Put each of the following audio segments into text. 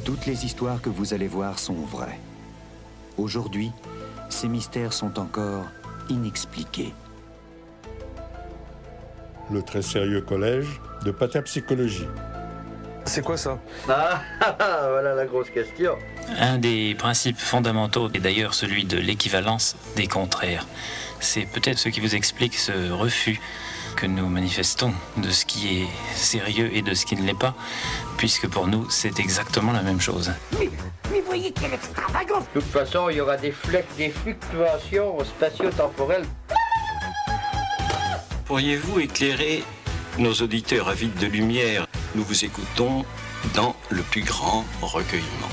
Toutes les histoires que vous allez voir sont vraies. Aujourd'hui, ces mystères sont encore inexpliqués. Le très sérieux collège de patapsychologie. C'est quoi ça? Voilà la grosse question. Un des principes fondamentaux est d'ailleurs celui de l'équivalence des contraires. C'est peut-être ce qui vous explique ce refus que nous manifestons de ce qui est sérieux et de ce qui ne l'est pas, puisque pour nous, c'est exactement la même chose. Mais voyez quelle extravagance! De toute façon, il y aura des fluctuations spatio-temporelles. Pourriez-vous éclairer nos auditeurs avides de lumière? Nous vous écoutons dans le plus grand recueillement.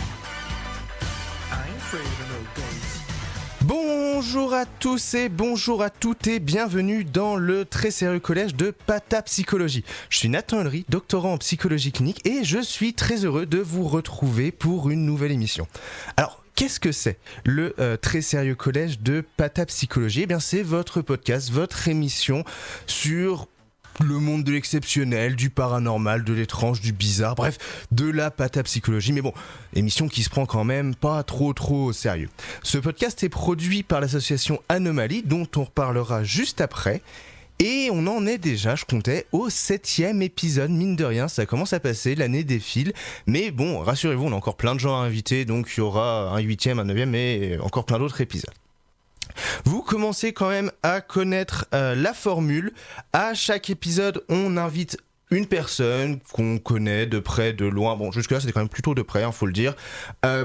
Bonjour à tous et bonjour à toutes et bienvenue dans le très sérieux collège de Patapsychologie. Je suis Nathan Henry, doctorant en psychologie clinique et je suis très heureux de vous retrouver pour une nouvelle émission. Alors, qu'est-ce que c'est le très sérieux collège de Patapsychologie? Eh bien, c'est votre podcast, votre émission sur le monde de l'exceptionnel, du paranormal, de l'étrange, du bizarre, bref, de la patapsychologie. Mais bon, émission qui se prend quand même pas trop au sérieux. Ce podcast est produit par l'association Anomalie, dont on reparlera juste après. Et on en est déjà, je comptais, au 7e épisode, mine de rien, ça commence à passer, l'année défile. Mais bon, rassurez-vous, on a encore plein de gens à inviter, donc il y aura un 8e, un 9e et encore plein d'autres épisodes. Vous commencez quand même à connaître la formule. À chaque épisode, on invite une personne qu'on connaît de près, de loin. Bon, jusque-là, c'était quand même plutôt de près, faut le dire,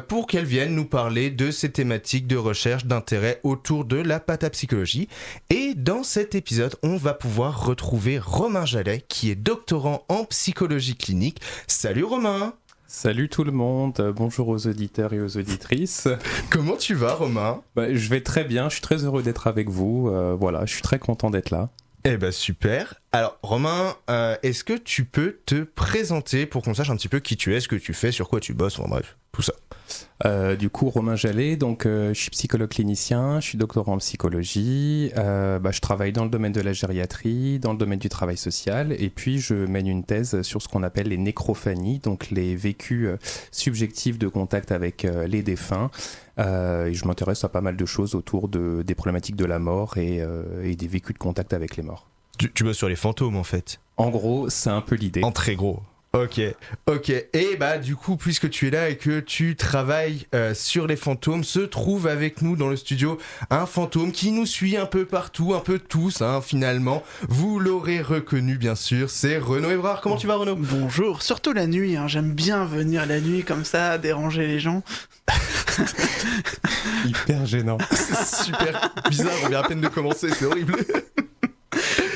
pour qu'elle vienne nous parler de ces thématiques de recherche, d'intérêt autour de la patapsychologie. Et dans cet épisode, on va pouvoir retrouver Romain Jallet, qui est doctorant en psychologie clinique. Salut Romain! Salut tout le monde, bonjour aux auditeurs et aux auditrices. Comment tu vas Romain? Je vais très bien, je suis très heureux d'être avec vous, voilà, je suis très content d'être là. Eh ben super. Alors Romain, est-ce que tu peux te présenter pour qu'on sache un petit peu qui tu es, ce que tu fais, sur quoi tu bosses, enfin bref, tout ça. Du coup, Romain Jallet, donc je suis psychologue clinicien, je suis doctorant en psychologie, je travaille dans le domaine de la gériatrie, dans le domaine du travail social, et puis je mène une thèse sur ce qu'on appelle les nécrophanies, donc les vécus subjectifs de contact avec les défunts. Et je m'intéresse à pas mal de choses autour des problématiques de la mort et des vécus de contact avec les morts. Tu bosses sur les fantômes en fait. En gros, c'est un peu l'idée. En très gros. Ok. Et du coup, puisque tu es là et que tu travailles sur les fantômes, se trouve avec nous dans le studio un fantôme qui nous suit un peu partout, un peu tous, finalement. Vous l'aurez reconnu, bien sûr, c'est Renaud Évrard. Comment tu vas, Renaud? Bonjour, surtout la nuit, j'aime bien venir la nuit comme ça, déranger les gens. Hyper gênant. C'est super bizarre, on vient à peine de commencer, c'est horrible.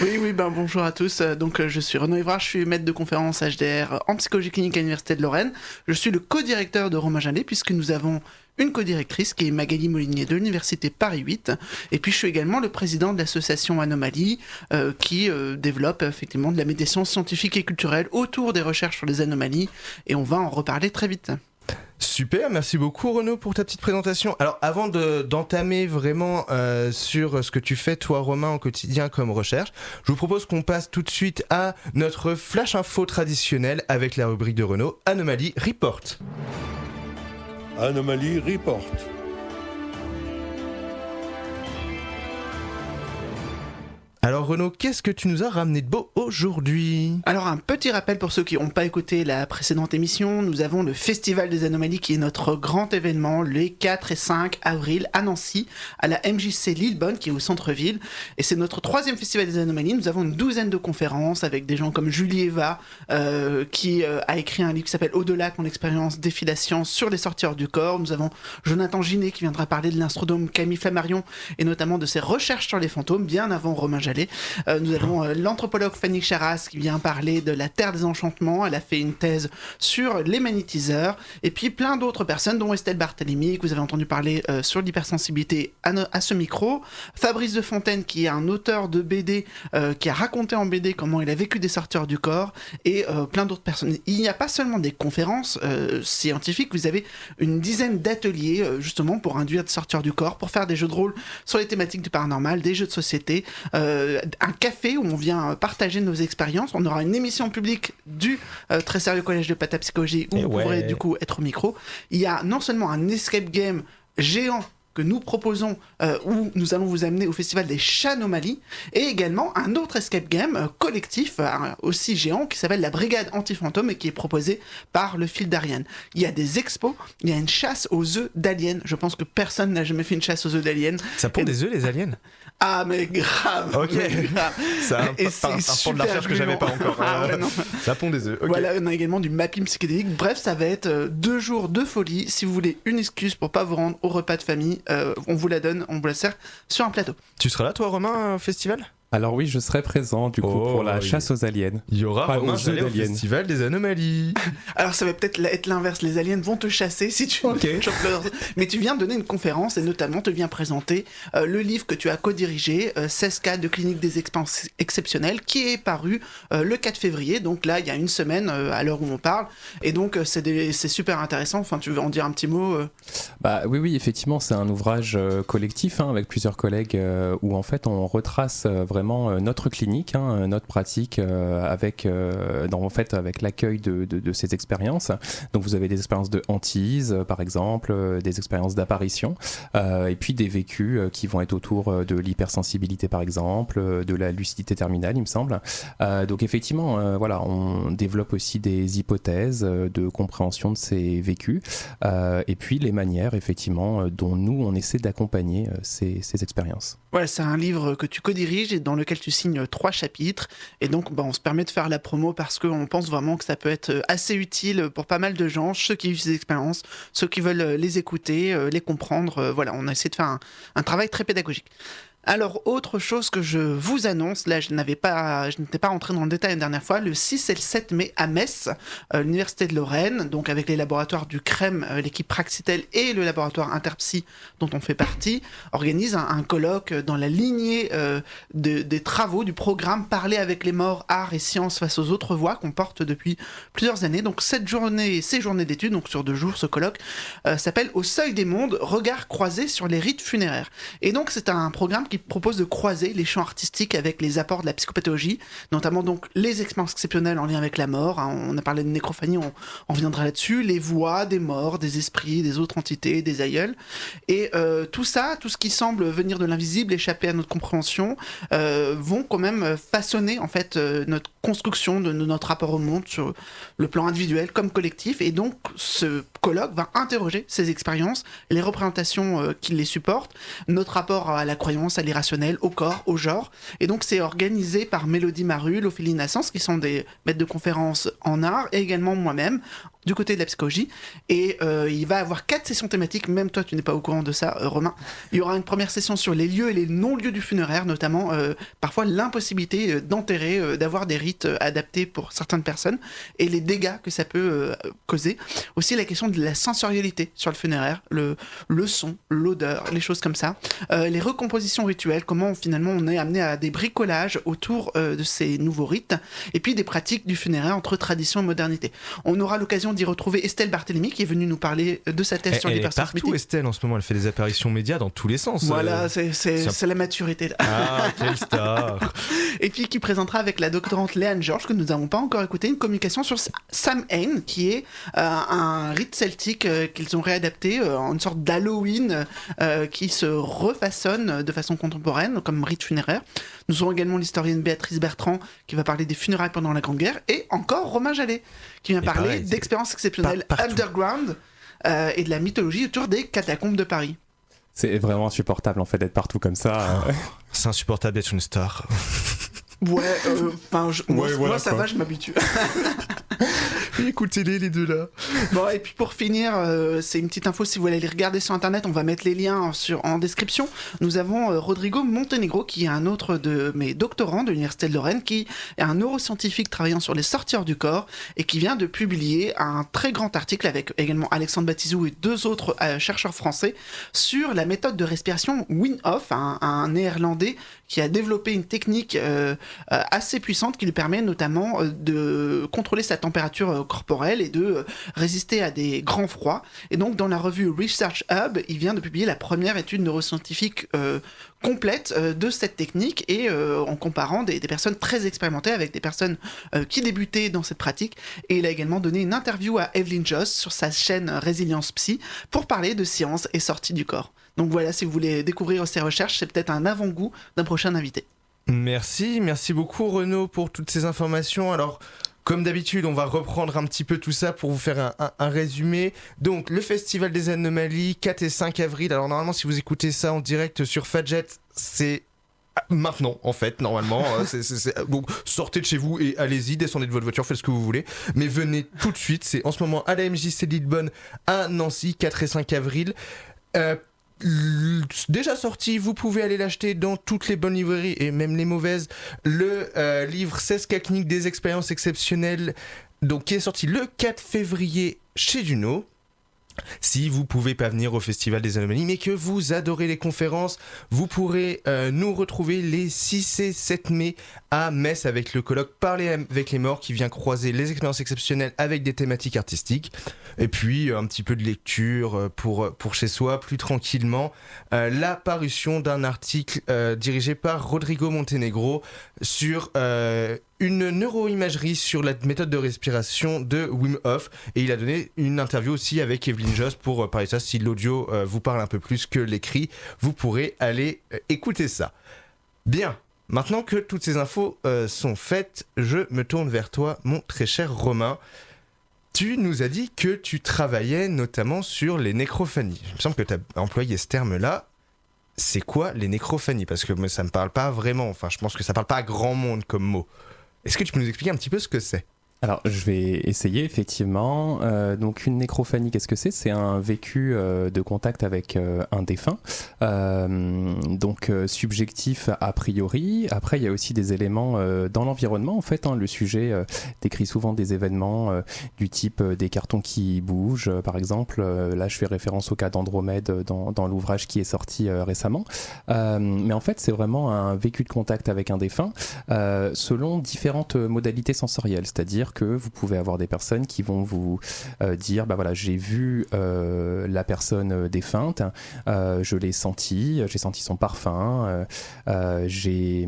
Oui, bonjour à tous. Donc, je suis Renaud Évrard, je suis maître de conférence HDR en psychologie clinique à l'Université de Lorraine. Je suis le co-directeur de Romain Jallet, puisque nous avons une co-directrice qui est Magali Molinier de l'Université Paris 8. Et puis, je suis également le président de l'association Anomalie, qui développe effectivement de la médiation scientifique et culturelle autour des recherches sur les anomalies. Et on va en reparler très vite. Super, merci beaucoup Renaud pour ta petite présentation. Alors avant d'entamer vraiment sur ce que tu fais toi Romain au quotidien comme recherche, je vous propose qu'on passe tout de suite à notre flash info traditionnel avec la rubrique de Renaud, Anomalie Report. Anomalie Report. Alors Renaud, qu'est-ce que tu nous as ramené de beau aujourd'hui? Alors un petit rappel pour ceux qui n'ont pas écouté la précédente émission, nous avons le Festival des Anomalies qui est notre grand événement les 4 et 5 avril à Nancy, à la MJC Lillebonne qui est au centre-ville. Et c'est notre 3e Festival des Anomalies, nous avons une 12aine de conférences avec des gens comme Julie Eva qui a écrit un livre qui s'appelle Au-delà de mon expérience, défi la science sur les sorties hors du corps. Nous avons Jonathan Ginet qui viendra parler de l'astronome Camille Flammarion et notamment de ses recherches sur les fantômes bien avant Romain Jallet. Nous avons l'anthropologue Fanny Charras qui vient parler de la Terre des Enchantements. Elle a fait une thèse sur les magnétiseurs. Et puis plein d'autres personnes, dont Estelle Barthélemy, que vous avez entendu parler sur l'hypersensibilité à ce micro. Fabrice de Fontaine, qui est un auteur de BD, qui a raconté en BD comment il a vécu des sorties hors du corps. Et plein d'autres personnes. Il n'y a pas seulement des conférences scientifiques, vous avez une dizaine d'ateliers, justement, pour induire des sorties hors du corps, pour faire des jeux de rôle sur les thématiques du paranormal, des jeux de société, un café où on vient partager nos expériences. On aura une émission publique du Très Sérieux Collège de Patapsychologie où vous pourrez du coup être au micro. Il y a non seulement un escape game géant que nous proposons, où nous allons vous amener au Festival des Chats-Anomalies, et également un autre escape game collectif, aussi géant, qui s'appelle la Brigade Anti-Fantôme et qui est proposé par le Fil d'Ariane. Il y a des expos, il y a une chasse aux œufs d'aliens. Je pense que personne n'a jamais fait une chasse aux œufs d'aliens. Ça pond des œufs, les aliens? Ah, mais grave! Ok, c'est un pan de la recherche que j'avais pas encore. Ça pond des œufs. Okay. Voilà, on a également du mapping psychédélique. Bref, ça va être 2 jours de folie. Si vous voulez une excuse pour pas vous rendre au repas de famille, on vous la donne, on vous la sert sur un plateau. Tu seras là, toi, Romain, au festival? Alors oui, je serai présent du coup pour la chasse aux aliens. Il y aura Romain Jallet au Festival des Anomalies. Alors ça va peut-être être l'inverse, les aliens vont te chasser si tu mais tu viens donner une conférence et notamment tu viens présenter le livre que tu as co-dirigé, 16 cas de clinique des expériences exceptionnelles, qui est paru le 4 février, donc là il y a une semaine à l'heure où on parle, et donc c'est super intéressant. Enfin, tu veux en dire un petit mot Bah oui, effectivement, c'est un ouvrage collectif avec plusieurs collègues où en fait on retrace vraiment notre clinique, notre pratique avec l'accueil de ces expériences. Donc vous avez des expériences de hantise par exemple, des expériences d'apparition et puis des vécus qui vont être autour de l'hypersensibilité par exemple, de la lucidité terminale il me semble. Donc effectivement on développe aussi des hypothèses de compréhension de ces vécus et puis les manières effectivement dont nous on essaie d'accompagner ces expériences. Ouais, c'est un livre que tu co-diriges et dans lequel tu signes 3 chapitres. Et donc, on se permet de faire la promo parce qu'on pense vraiment que ça peut être assez utile pour pas mal de gens, ceux qui vivent ces expériences, ceux qui veulent les écouter, les comprendre. Voilà, on a essayé de faire un travail très pédagogique. Alors, autre chose que je vous annonce, là je n'étais pas rentré dans le détail la dernière fois, le 6 et le 7 mai à Metz, l'Université de Lorraine, donc avec les laboratoires du CREM, l'équipe Praxitel et le laboratoire Interpsy dont on fait partie, organise un colloque dans la lignée des travaux du programme Parler avec les morts, art et sciences face aux autres voix qu'on porte depuis plusieurs années. Donc ces journées d'études, donc sur 2 jours, ce colloque s'appelle Au seuil des mondes, regard croisé sur les rites funéraires. Et donc c'est un programme qui propose de croiser les champs artistiques avec les apports de la psychopathologie, notamment donc les expériences exceptionnelles en lien avec la mort. On a parlé de nécrophanie, on reviendra là-dessus, les voix des morts, des esprits, des autres entités, des aïeuls. Et tout ce qui semble venir de l'invisible, échapper à notre compréhension, vont quand même façonner en fait notre construction de notre rapport au monde sur le plan individuel comme collectif. Et donc ce colloque va interroger ces expériences, les représentations qui les supportent, notre rapport à la croyance, à l'irrationnel, au corps, au genre. Et donc c'est organisé par Mélodie Marul, Ophélie Nassens, qui sont des maîtres de conférences en art, et également moi-même, du côté de la psychologie. Et il va y avoir 4 sessions thématiques, même toi tu n'es pas au courant de ça, Romain. Il y aura une première session sur les lieux et les non-lieux du funéraire, notamment parfois l'impossibilité d'enterrer, d'avoir des rites adaptés pour certaines personnes, et les dégâts que ça peut causer. Aussi la question de la sensorialité sur le funéraire, le son, l'odeur, les choses comme ça. Les recompositions rituelles, comment finalement on est amené à des bricolages autour de ces nouveaux rites, et puis des pratiques du funéraire entre tradition et modernité. On aura l'occasion d'y retrouver Estelle Barthélemy qui est venue nous parler de sa thèse sur l'hypersensibilité. Elle est partout, Estelle, en ce moment, elle fait des apparitions médias dans tous les sens. Voilà, c'est la maturité là. Ah, quelle star. Et puis qui présentera avec la doctorante Léane Georges, que nous n'avons pas encore écouté, une communication sur Samhain, qui est un rite celtique qu'ils ont réadapté en une sorte d'Halloween qui se refaçonne de façon contemporaine comme rite funéraire. Nous aurons également l'historienne Béatrice Bertrand qui va parler des funérailles pendant la Grande Guerre, et encore Romain Jallet qui vient parler d'expériences exceptionnelles underground et de la mythologie autour des catacombes de Paris. C'est vraiment insupportable en fait d'être partout comme ça. C'est insupportable d'être une star. Ouais, moi ça va, je m'habitue. Écoutez-les les deux là. Bon, et puis pour finir, c'est une petite info, si vous voulez aller regarder sur internet, on va mettre les liens en description. Nous avons Rodrigo Montenegro, qui est un autre de mes doctorants de l'Université de Lorraine, qui est un neuroscientifique travaillant sur les sorties hors du corps et qui vient de publier un très grand article avec également Alexandre Batizou et 2 autres chercheurs français sur la méthode de respiration Wim Hof, un néerlandais qui a développé une technique assez puissante qui lui permet notamment de contrôler sa température corporelle et de résister à des grands froids. Et donc dans la revue Research Hub, il vient de publier la première étude neuroscientifique complète de cette technique et en comparant des personnes très expérimentées avec des personnes qui débutaient dans cette pratique. Et il a également donné une interview à Evelyn Joss sur sa chaîne Résilience Psy pour parler de science et sortie du corps. Donc voilà, si vous voulez découvrir ces recherches, c'est peut-être un avant-goût d'un prochain invité. Merci beaucoup Renaud pour toutes ces informations. Alors, comme d'habitude, on va reprendre un petit peu tout ça pour vous faire un résumé. Donc, le Festival des Anomalies, 4 et 5 avril. Alors, normalement, si vous écoutez ça en direct sur Fadjet, c'est maintenant, en fait, normalement. Donc, sortez de chez vous et allez-y, descendez de votre voiture, faites ce que vous voulez. Mais venez tout de suite. C'est en ce moment à la MJC Lillebonne, à Nancy, 4 et 5 avril. Déjà sorti, vous pouvez aller l'acheter dans toutes les bonnes librairies et même les mauvaises. Le livre 16 cas cliniques des expériences exceptionnelles, donc qui est sorti le 4 février chez Duno. Si vous pouvez pas venir au Festival des Anomalies, mais que vous adorez les conférences, vous pourrez nous retrouver les 6 et 7 mai à Metz avec le colloque Parler avec les morts qui vient croiser les expériences exceptionnelles avec des thématiques artistiques. Et puis un petit peu de lecture pour chez soi, plus tranquillement. La parution d'un article dirigé par Rodrigo Montenegro sur une neuroimagerie sur la méthode de respiration de Wim Hof, et il a donné une interview aussi avec Evelyn Joss pour parler de ça. Si l'audio vous parle un peu plus que l'écrit, vous pourrez aller écouter ça. Bien, maintenant que toutes ces infos sont faites, je me tourne vers toi, mon très cher Romain. Tu nous as dit que tu travaillais notamment sur les nécrophanies. Il me semble que tu as employé ce terme-là. C'est quoi les nécrophanies ? Parce que moi, ça me parle pas vraiment. Enfin, je pense que ça parle pas à grand monde comme mot. Est-ce que tu peux nous expliquer un petit peu ce que c'est ? Alors, je vais essayer, effectivement. Donc, une nécrophanie, qu'est-ce que c'est ? C'est un vécu de contact avec un défunt, donc subjectif a priori. Après, il y a aussi des éléments dans l'environnement, en fait. Le sujet décrit souvent des événements du type des cartons qui bougent, par exemple. Là, je fais référence au cas d'Andromède dans l'ouvrage qui est sorti récemment. Mais en fait, c'est vraiment un vécu de contact avec un défunt selon différentes modalités sensorielles, c'est-à-dire que vous pouvez avoir des personnes qui vont vous dire bah voilà, j'ai vu la personne défunte, je l'ai senti, j'ai senti son parfum, j'ai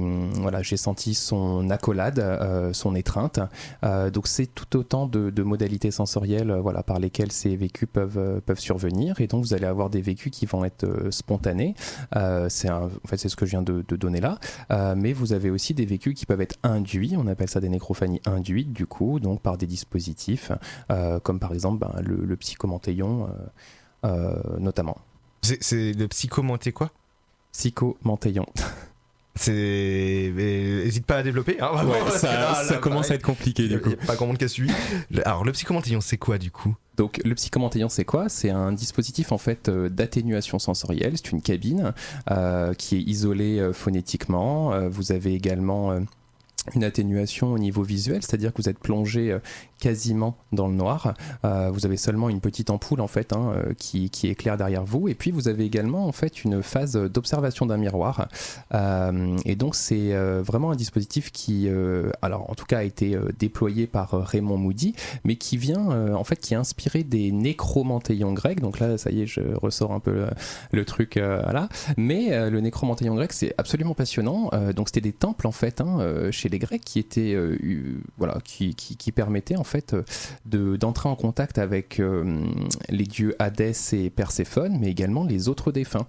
senti son accolade, son étreinte. Donc c'est tout autant de modalités sensorielles par lesquelles ces vécus peuvent survenir, et donc vous allez avoir des vécus qui vont être spontanés. C'est ce que je viens de donner là, mais vous avez aussi des vécus qui peuvent être induits, on appelle ça des nécrophanies induites du coup, donc par des dispositifs comme par exemple le psychomantéion notamment. C'est le psychomanté quoi ? Psychomantéion. N'hésite pas à développer. Hein, ça commence à être compliqué du coup. Pas grand monde qui a suivi. Alors le psychomantéion c'est quoi du coup ? Donc le psychomantéion c'est quoi ? C'est un dispositif en fait d'atténuation sensorielle. C'est une cabine qui est isolée phonétiquement. Vous avez également une atténuation au niveau visuel, c'est-à-dire que vous êtes plongé quasiment dans le noir. Vous avez seulement une petite ampoule en fait qui éclaire derrière vous, et puis vous avez également en fait une phase d'observation d'un miroir. Et donc c'est vraiment un dispositif qui, alors en tout cas a été déployé par Raymond Moody, mais qui vient en fait qui est inspiré des nécromantéions grecs. Donc là ça y est, je ressors un peu le truc là. Mais le nécromantéion grec c'est absolument passionnant. Donc c'était des temples en fait chez les Grecs qui étaient qui permettaient en fait d'entrer en contact avec les dieux Hadès et Perséphone, mais également les autres défunts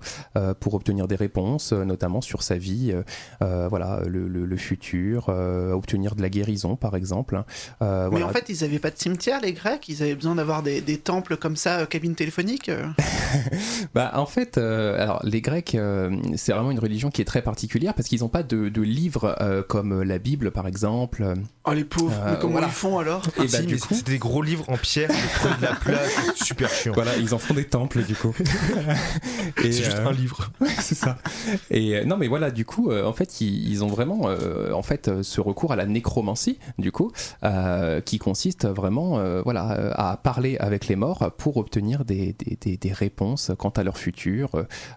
pour obtenir des réponses, notamment sur sa vie, le futur, obtenir de la guérison par exemple. Mais en fait ils n'avaient pas de cimetière les Grecs, ils avaient besoin d'avoir des temples comme ça, cabines téléphoniques. En fait, alors les Grecs c'est vraiment une religion qui est très particulière parce qu'ils n'ont pas de livres comme la Bible par exemple. Oh les pauvres, mais comment ils font alors ? Et du coup, c'est des gros livres en pierre qui prennent de la place, c'est super chiant. Voilà, ils en font des temples du coup. Et c'est juste un livre. C'est ça. Et non mais voilà, du coup, en fait, ils ont vraiment ce recours à la nécromancie du coup, qui consiste vraiment à parler avec les morts pour obtenir des réponses quant à leur futur.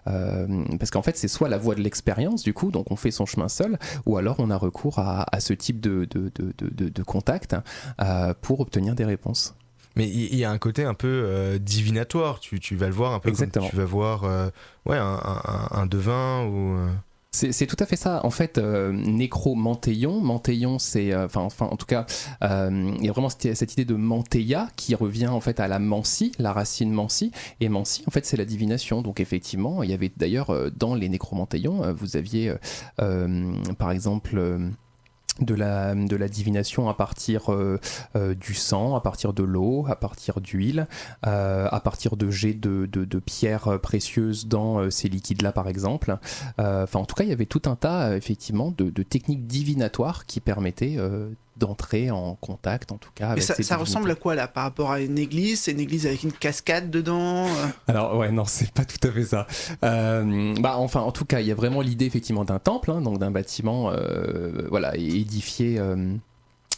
Parce qu'en fait, c'est soit la voie de l'expérience du coup, donc on fait son chemin seul, ou alors on a recours à à ce type de contact pour obtenir des réponses. Mais il y a un côté un peu divinatoire, tu vas le voir un peu. Exactement. Comme tu vas voir un devin ou... C'est tout à fait ça. En fait, Nécromanteion, c'est, en tout cas, il y a vraiment cette idée de manteia qui revient en fait à la mancie, la racine mancie. Et mancie, en fait, c'est la divination. Donc effectivement, il y avait d'ailleurs dans les Nécromanteions, vous aviez, par exemple. De la divination à partir du sang, à partir de l'eau, à partir d'huile, à partir de jets de pierres précieuses dans ces liquides-là par exemple. En tout cas, il y avait tout un tas effectivement de techniques divinatoires qui permettaient d'entrer en contact en tout cas avec ça ressemble à quoi là par rapport à une église? C'est une église avec une cascade dedans Alors ouais, non, c'est pas tout à fait ça. En tout cas, il y a vraiment l'idée effectivement d'un temple, donc d'un bâtiment édifié.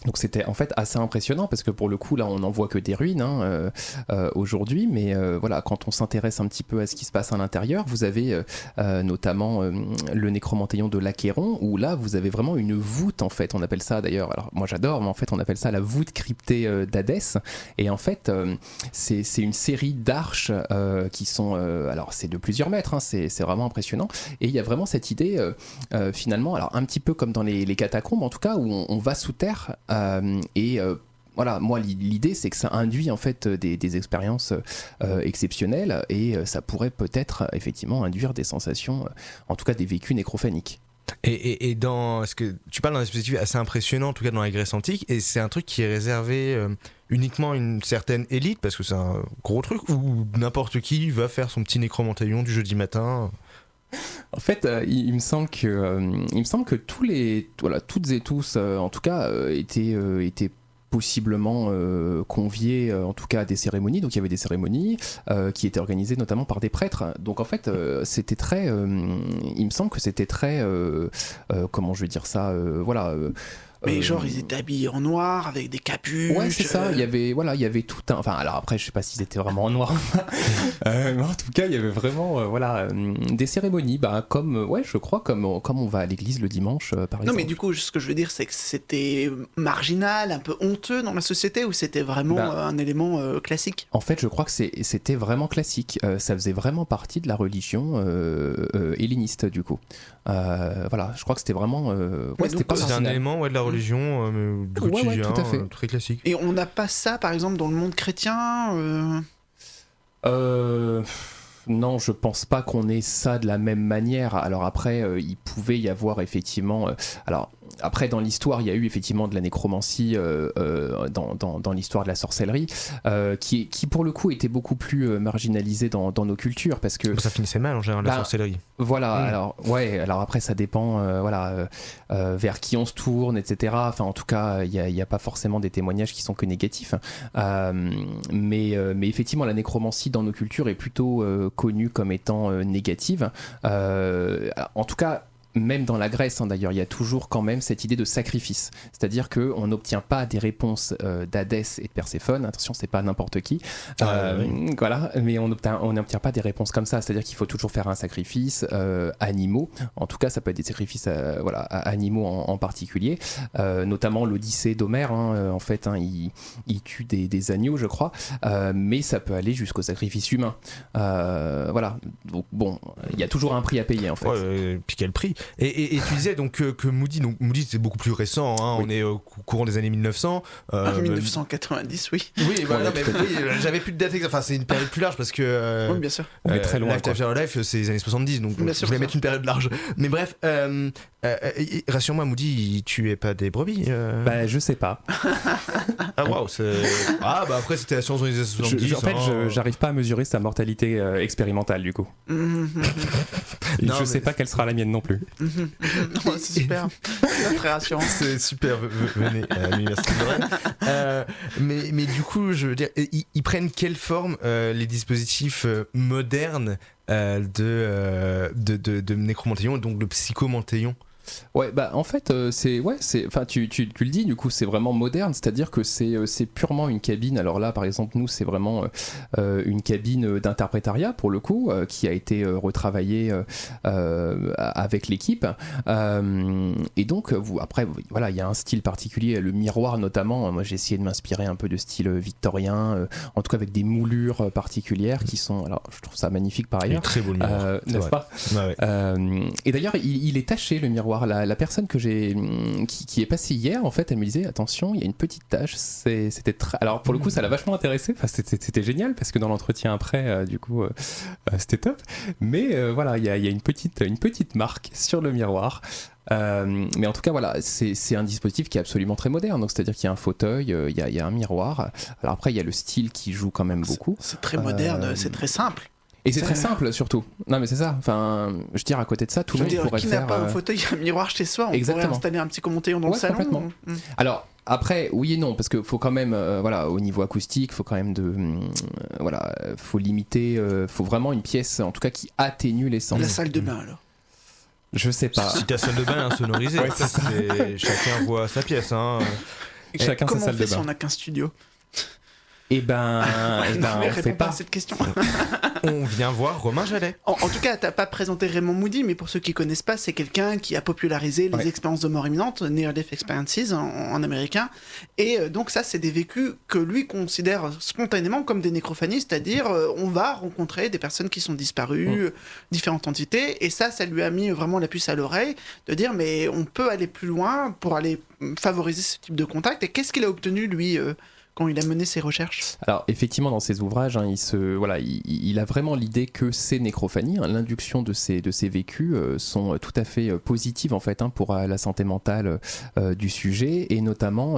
Donc c'était en fait assez impressionnant parce que pour le coup là on n'en voit que des ruines aujourd'hui, mais quand on s'intéresse un petit peu à ce qui se passe à l'intérieur, vous avez notamment le Nécromanteion de l'Achéron où là vous avez vraiment une voûte en fait, on appelle ça d'ailleurs, alors moi j'adore, mais en fait on appelle ça la voûte cryptée d'Hadès, et en fait c'est une série d'arches qui sont, alors c'est de plusieurs mètres, c'est vraiment impressionnant, et il y a vraiment cette idée finalement, alors un petit peu comme dans les catacombes en tout cas, où on va sous terre. Moi l'idée c'est que ça induit en fait des expériences exceptionnelles, et ça pourrait peut-être effectivement induire des sensations, en tout cas des vécus nécrophaniques. Et est-ce que tu parles d'un dispositif assez impressionnant en tout cas dans la Grèce antique, et c'est un truc qui est réservé uniquement à une certaine élite parce que c'est un gros truc, ou n'importe qui va faire son petit Nécromanteion du jeudi matin? En fait, il me semble que toutes et tous, en tout cas, étaient possiblement conviés, en tout cas, à des cérémonies. Donc, il y avait des cérémonies qui étaient organisées notamment par des prêtres. Donc, en fait, c'était très. Il me semble que c'était très. Comment je vais dire ça Mais genre ils étaient habillés en noir avec des capuches. Ouais, c'est ça. Il y avait tout un. Enfin, alors après, je sais pas s'ils étaient vraiment en noir. Mais en tout cas, il y avait vraiment, des cérémonies, je crois comme on va à l'église le dimanche, par exemple. Non, mais du coup, ce que je veux dire, c'est que c'était marginal, un peu honteux dans la société, ou c'était vraiment un élément classique. En fait, je crois que c'était vraiment classique. Ça faisait vraiment partie de la religion helléniste, du coup. Je crois que c'était vraiment. C'était pas un élément de la religion du quotidien, tout à fait. très classique. Et on n'a pas ça, par exemple, dans le monde chrétien Non, je pense pas qu'on ait ça de la même manière. Alors après, il pouvait y avoir effectivement. Après, dans l'histoire, il y a eu effectivement de la nécromancie dans l'histoire de la sorcellerie, qui pour le coup était beaucoup plus marginalisée dans nos cultures, parce que ça finissait mal en général, la sorcellerie. Voilà. Alors après ça dépend, vers qui on se tourne, etc. Enfin, en tout cas, il y a pas forcément des témoignages qui sont que négatifs, mais effectivement, la nécromancie dans nos cultures est plutôt connue comme étant négative. En tout cas. Même dans la Grèce, d'ailleurs, il y a toujours quand même cette idée de sacrifice. C'est-à-dire qu'on n'obtient pas des réponses d'Hadès et de Perséphone. Attention, c'est pas n'importe qui. Oui. Voilà, mais on n'obtient pas des réponses comme ça. C'est-à-dire qu'il faut toujours faire un sacrifice animaux. En tout cas, ça peut être des sacrifices à animaux en particulier. Notamment l'Odyssée d'Homère. En fait, il tue des agneaux, je crois. Mais ça peut aller jusqu'au sacrifice humain. Donc bon, il y a toujours un prix à payer, en fait. Puis quel prix? Et tu disais donc que Moody c'est beaucoup plus récent, oui. On est au courant des années 1900. 1990, oui. Oui, j'avais plus de date exacte, c'est une période plus large parce que. Oui, bien sûr. On est très loin. Life After Life, c'est les années 70, donc je voulais mettre une période large. Mais bref, rassure-moi, Moody, tu es pas des brebis Je sais pas. Ah, waouh, après, c'était la science dans les années 70. En fait, j'arrive pas à mesurer sa mortalité expérimentale, du coup. Je sais pas quelle sera la mienne non plus. C'est super. Très rassurant. C'est super. Venez à l'université de Rennes. Mais du coup, je veux dire, ils prennent quelle forme les dispositifs modernes de Nécromanteion, donc le Psychomanteion? Ouais, bah en fait, enfin tu le dis, du coup, c'est vraiment moderne, c'est-à-dire que c'est purement une cabine. Alors là, par exemple, nous, c'est vraiment une cabine d'interprétariat pour le coup, qui a été retravaillée avec l'équipe. Et donc, après, voilà, il y a un style particulier, le miroir notamment. Moi, j'ai essayé de m'inspirer un peu de style victorien, en tout cas avec des moulures particulières qui sont. Alors, je trouve ça magnifique par ailleurs. Très beau le miroir, n'est-ce pas? Ouais. Et d'ailleurs, il est taché le miroir. La personne que qui est passée hier, en fait, elle me disait attention, il y a une petite tache. C'était très. Alors pour le coup, ça l'a vachement intéressé. Enfin, c'était génial parce que dans l'entretien après, du coup, c'était top. Mais voilà, il y a une petite marque sur le miroir. Mais en tout cas, voilà, c'est un dispositif qui est absolument très moderne. Donc, c'est-à-dire qu'il y a un fauteuil, il y a un miroir. Alors après, il y a le style qui joue quand même beaucoup. C'est très moderne, c'est très simple. Et c'est très simple surtout. Non mais c'est ça. Enfin, je veux dire, à côté de ça, tout le monde pourrait qui faire. Qui n'a pas un fauteuil, un miroir chez soi, on pourrait installer un petit commentaillon dans le salon. Complètement. Alors après, oui et non, parce qu'il faut quand même, voilà, au niveau acoustique, faut quand même faut limiter, faut vraiment une pièce, en tout cas, qui atténue les sens. La salle de bain alors. Je sais pas. Si ta salle de bain est insonorisée, ouais, c'est ça. Chacun voit sa pièce. Hein. Chacun sa salle de bain. Si on n'a qu'un studio. Eh ben, on fait pas à cette question. On vient voir Romain Jallet. En tout cas, t'as pas présenté Raymond Moody, mais pour ceux qui connaissent pas, c'est quelqu'un qui a popularisé les expériences de mort imminente, Near Death Experiences en américain. Et donc ça, c'est des vécus que lui considère spontanément comme des nécrophanies, c'est-à-dire on va rencontrer des personnes qui sont disparues, différentes entités, et ça lui a mis vraiment la puce à l'oreille de dire mais on peut aller plus loin pour aller favoriser ce type de contact. Et qu'est-ce qu'il a obtenu lui quand il a mené ses recherches? Alors effectivement, dans ses ouvrages, hein, il a vraiment l'idée que ces nécrophanies, hein, l'induction de ces vécus sont tout à fait positives en fait, hein, pour la santé mentale du sujet, et notamment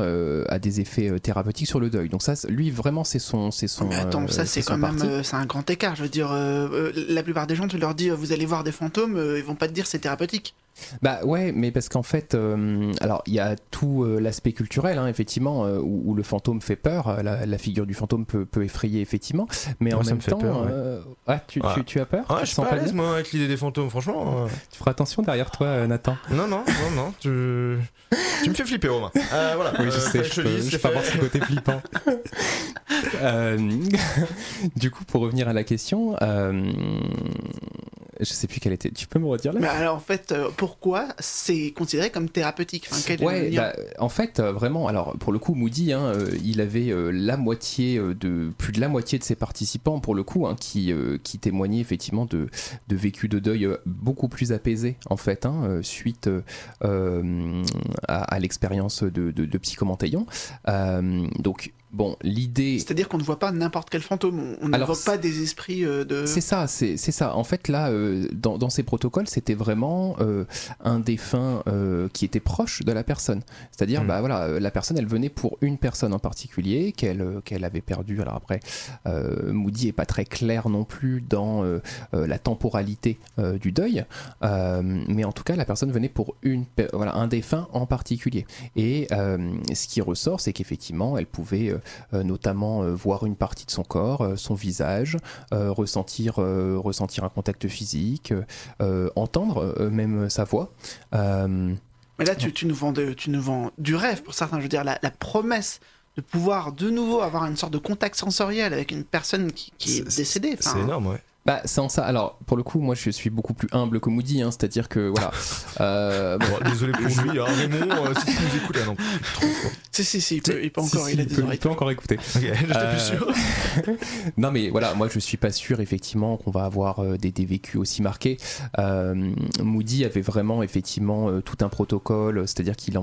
à des effets thérapeutiques sur le deuil. Donc ça, lui vraiment, c'est son. Mais attends, ça c'est quand même c'est un grand écart. Je veux dire, la plupart des gens, tu leur dis vous allez voir des fantômes, ils vont pas te dire c'est thérapeutique. Bah ouais, mais parce qu'en fait, alors il y a tout l'aspect culturel, hein, effectivement, où le fantôme fait peur, la figure du fantôme peut effrayer effectivement, mais en même temps, tu as peur? Ouais, je suis pas à l'aise moi avec l'idée des fantômes, franchement. Tu feras attention derrière toi, Nathan. Non, tu me fais flipper, Romain. Voilà. Oui, je sais, je peux pas voir ce côté flippant. Du coup, pour revenir à la question, je sais plus quelle était. Tu peux me redire là? Mais alors en fait, pourquoi c'est considéré comme thérapeutique? En fait, vraiment. Alors pour le coup, Moody, hein, il avait plus de la moitié de ses participants pour le coup, hein, qui témoignaient effectivement de vécus de deuil beaucoup plus apaisés en fait, hein, suite à l'expérience de Psychomanteillon. Donc bon, l'idée... C'est-à-dire qu'on ne voit pas n'importe quel fantôme, on n'invoque pas des esprits de... C'est ça. En fait, là, dans ces protocoles, c'était vraiment un défunt qui était proche de la personne. C'est-à-dire, la personne, elle venait pour une personne en particulier qu'elle avait perdue. Alors après, Moody est pas très clair non plus dans la temporalité du deuil, mais en tout cas, la personne venait pour un défunt en particulier. Et ce qui ressort, c'est qu'effectivement, elle pouvait notamment voir une partie de son corps, son visage, ressentir un contact physique, entendre même sa voix. Mais là, tu nous vends du rêve pour certains. Je veux dire, la promesse de pouvoir de nouveau avoir une sorte de contact sensoriel avec une personne qui est décédée. C'est énorme, ouais. Bah, sans ça, alors pour le coup, moi je suis beaucoup plus humble que Moody, hein, c'est-à-dire que voilà. Désolé pour lui, hein, Raymond, si tu nous écoutes, non. Si, il peut encore, il peut encore écouter. Ok, j'étais plus sûr. Non, mais voilà, moi je suis pas sûr effectivement qu'on va avoir des vécus aussi marqués. Moody avait vraiment effectivement tout un protocole, c'est-à-dire qu'il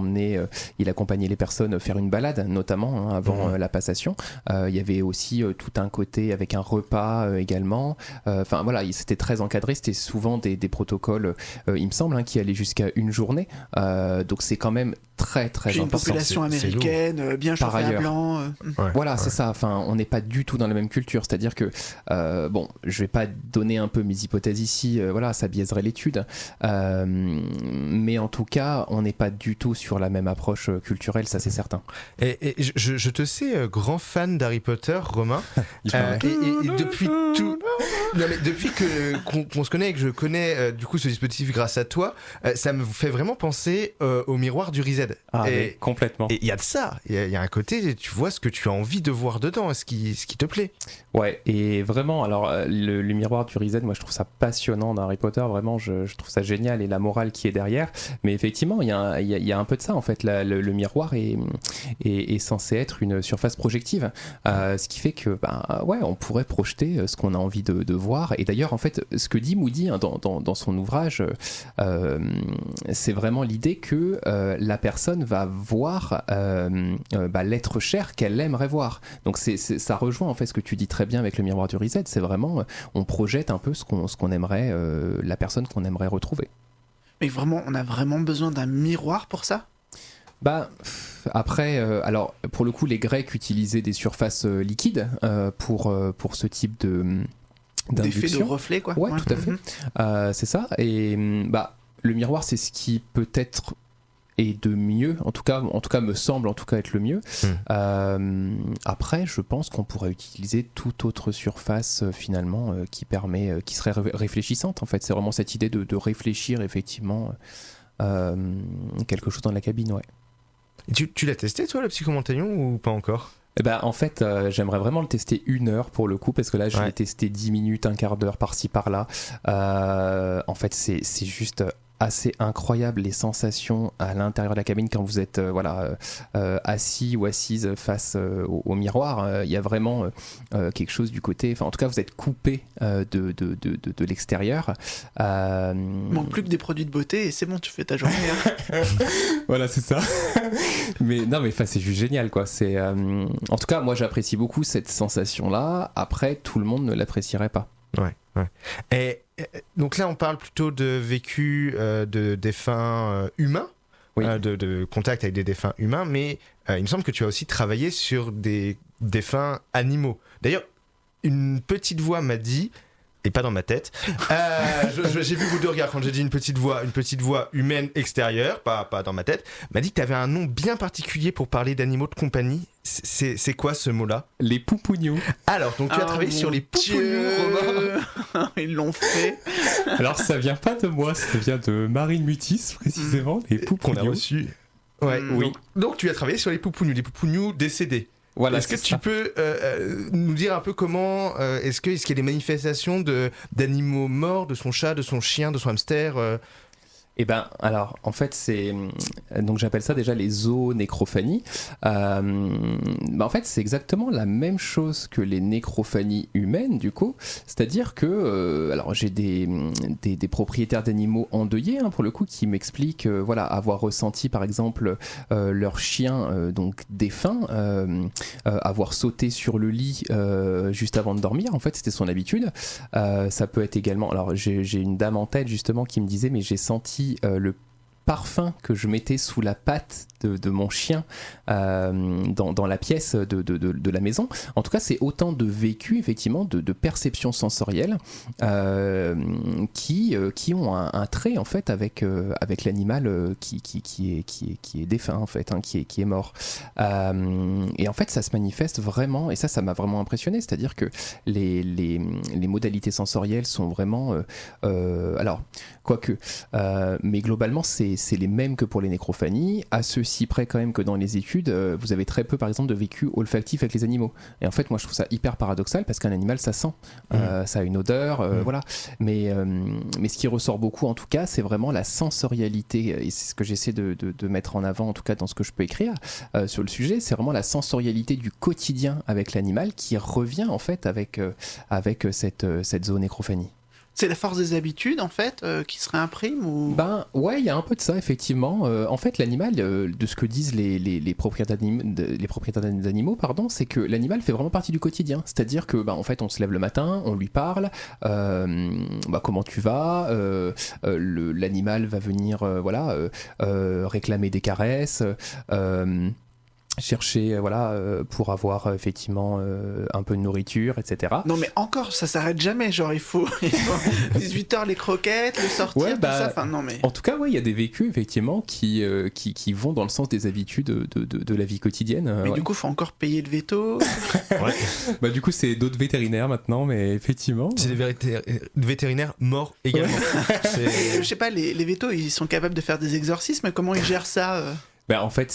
il accompagnait les personnes faire une balade, notamment hein, avant la passation. Il y avait aussi tout un côté avec un repas également. Enfin voilà, c'était très encadré, c'était souvent des protocoles, il me semble, hein, qui allaient jusqu'à une journée. Donc c'est quand même très très important. Une population américaine, bien chauffée à blanc. Voilà, c'est ça. Enfin, on n'est pas du tout dans la même culture. C'est-à-dire que, bon, je vais pas donner un peu mes hypothèses ici. Voilà, ça biaiserait l'étude. Mais en tout cas, on n'est pas du tout sur la même approche culturelle, ça c'est certain. Et je te sais grand fan d'Harry Potter, Romain. Et depuis tout. Non mais depuis qu'on se connaît et que je connais du coup ce dispositif grâce à toi, ça me fait vraiment penser au miroir du Reset. Ah, mais complètement. Et il y a de ça, il y a un côté, tu vois ce que tu as envie de voir dedans, ce qui te plaît. Ouais, et vraiment, alors le miroir du Reset, moi je trouve ça passionnant dans Harry Potter, vraiment je trouve ça génial et la morale qui est derrière. Mais effectivement, il y a un peu de ça en fait. Le miroir est censé être une surface projective, ce qui fait que ouais, on pourrait projeter ce qu'on a envie de voir. Et d'ailleurs, en fait, ce que dit Moody dans son ouvrage, c'est vraiment l'idée que la personne va voir l'être cher qu'elle aimerait voir. Donc ça rejoint en fait ce que tu dis très bien avec le miroir du Reset. C'est vraiment, on projette un peu ce qu'on aimerait, la personne qu'on aimerait retrouver. Mais vraiment, on a vraiment besoin d'un miroir pour ça ? Après, alors pour le coup, les Grecs utilisaient des surfaces liquides pour ce type d'induction. D'effet de reflet, quoi. Ouais, tout à fait. C'est ça. Et le miroir, c'est ce qui peut-être est de mieux, en tout cas me semble en tout cas être le mieux. Après, je pense qu'on pourrait utiliser toute autre surface finalement qui serait réfléchissante. En fait, c'est vraiment cette idée de réfléchir effectivement quelque chose dans la cabine, ouais. Tu l'as testé toi le psychomontagnon ou pas encore ? En fait, j'aimerais vraiment le tester 1 heure pour le coup, parce que là, je l'ai testé 10 minutes, un quart d'heure par-ci par-là. En fait, c'est juste assez incroyable les sensations à l'intérieur de la cabine quand vous êtes assis ou assise face au miroir. Il y a vraiment quelque chose du côté, en tout cas vous êtes coupé de l'extérieur. Il manque plus que des produits de beauté et c'est bon, tu fais ta journée. Voilà, c'est ça. mais c'est juste génial quoi. C'est en tout cas moi j'apprécie beaucoup cette sensation là. Après tout le monde ne l'apprécierait pas. Ouais. Et donc là, on parle plutôt de vécu de défunts humains, oui. De contact avec des défunts humains, mais il me semble que tu as aussi travaillé sur des défunts animaux. D'ailleurs, une petite voix m'a dit, et pas dans ma tête, j'ai vu vos deux regards quand j'ai dit une petite voix humaine extérieure, pas dans ma tête, m'a dit que tu avais un nom bien particulier pour parler d'animaux de compagnie. C'est quoi ce mot-là ? Les poupougnous. Alors, donc tu as travaillé sur les poupougnous, Romain. Ils l'ont fait. Alors, ça vient pas de moi, ça vient de Marine Mutis, précisément, les poupougnous. Qu'on a reçus. Ouais, oui. Donc, tu as travaillé sur les poupougnous décédés. Voilà, est-ce que tu peux nous dire un peu comment, est-ce qu'il y a des manifestations d'animaux morts, de son chat, de son chien, de son hamster alors, en fait, donc j'appelle ça déjà les zoonécrophanies. En fait, c'est exactement la même chose que les nécrophanies humaines, du coup. C'est-à-dire que, alors j'ai des propriétaires d'animaux endeuillés, pour le coup, qui m'expliquent, avoir ressenti, par exemple, leur chien, donc défunt, avoir sauté sur le lit juste avant de dormir. En fait, c'était son habitude. Ça peut être également, alors j'ai une dame en tête, justement, qui me disait, mais j'ai senti le parfum que je mettais sous la patte de mon chien dans la pièce de la maison. En tout cas, c'est autant de vécu, effectivement, de perceptions sensorielles qui ont un trait, en fait, avec l'animal qui est défunt, en fait, qui est mort. Et en fait, ça se manifeste vraiment, et ça m'a vraiment impressionné, c'est-à-dire que les modalités sensorielles sont vraiment... alors, quoique, mais globalement, c'est les mêmes que pour les nécrophanies, à ceci près quand même que dans les études, vous avez très peu par exemple de vécu olfactif avec les animaux. Et en fait, moi je trouve ça hyper paradoxal parce qu'un animal ça sent, ça a une odeur, voilà. Mais ce qui ressort beaucoup en tout cas, c'est vraiment la sensorialité, et c'est ce que j'essaie de mettre en avant en tout cas dans ce que je peux écrire sur le sujet, c'est vraiment la sensorialité du quotidien avec l'animal qui revient en fait avec cette zoonécrophanie. C'est la force des habitudes, en fait, qui se réimprime ou... Ouais, il y a un peu de ça, effectivement. En fait, l'animal, de ce que disent les propriétaires d'animaux, c'est que l'animal fait vraiment partie du quotidien. C'est-à-dire que, en fait, on se lève le matin, on lui parle, comment tu vas, l'animal va venir, réclamer des caresses, chercher pour avoir effectivement un peu de nourriture, etc. Non mais encore, ça s'arrête jamais, genre il faut 18h les croquettes, le sortir, tout ça, enfin non mais... En tout cas, il y a des vécus effectivement qui vont dans le sens des habitudes de la vie quotidienne. Mais du coup, faut encore payer le veto. Bah du coup, c'est d'autres vétérinaires maintenant, mais effectivement... C'est des vétérinaires morts également. Je sais pas, les vétos, ils sont capables de faire des exorcismes, comment ils gèrent ça Ben, en fait,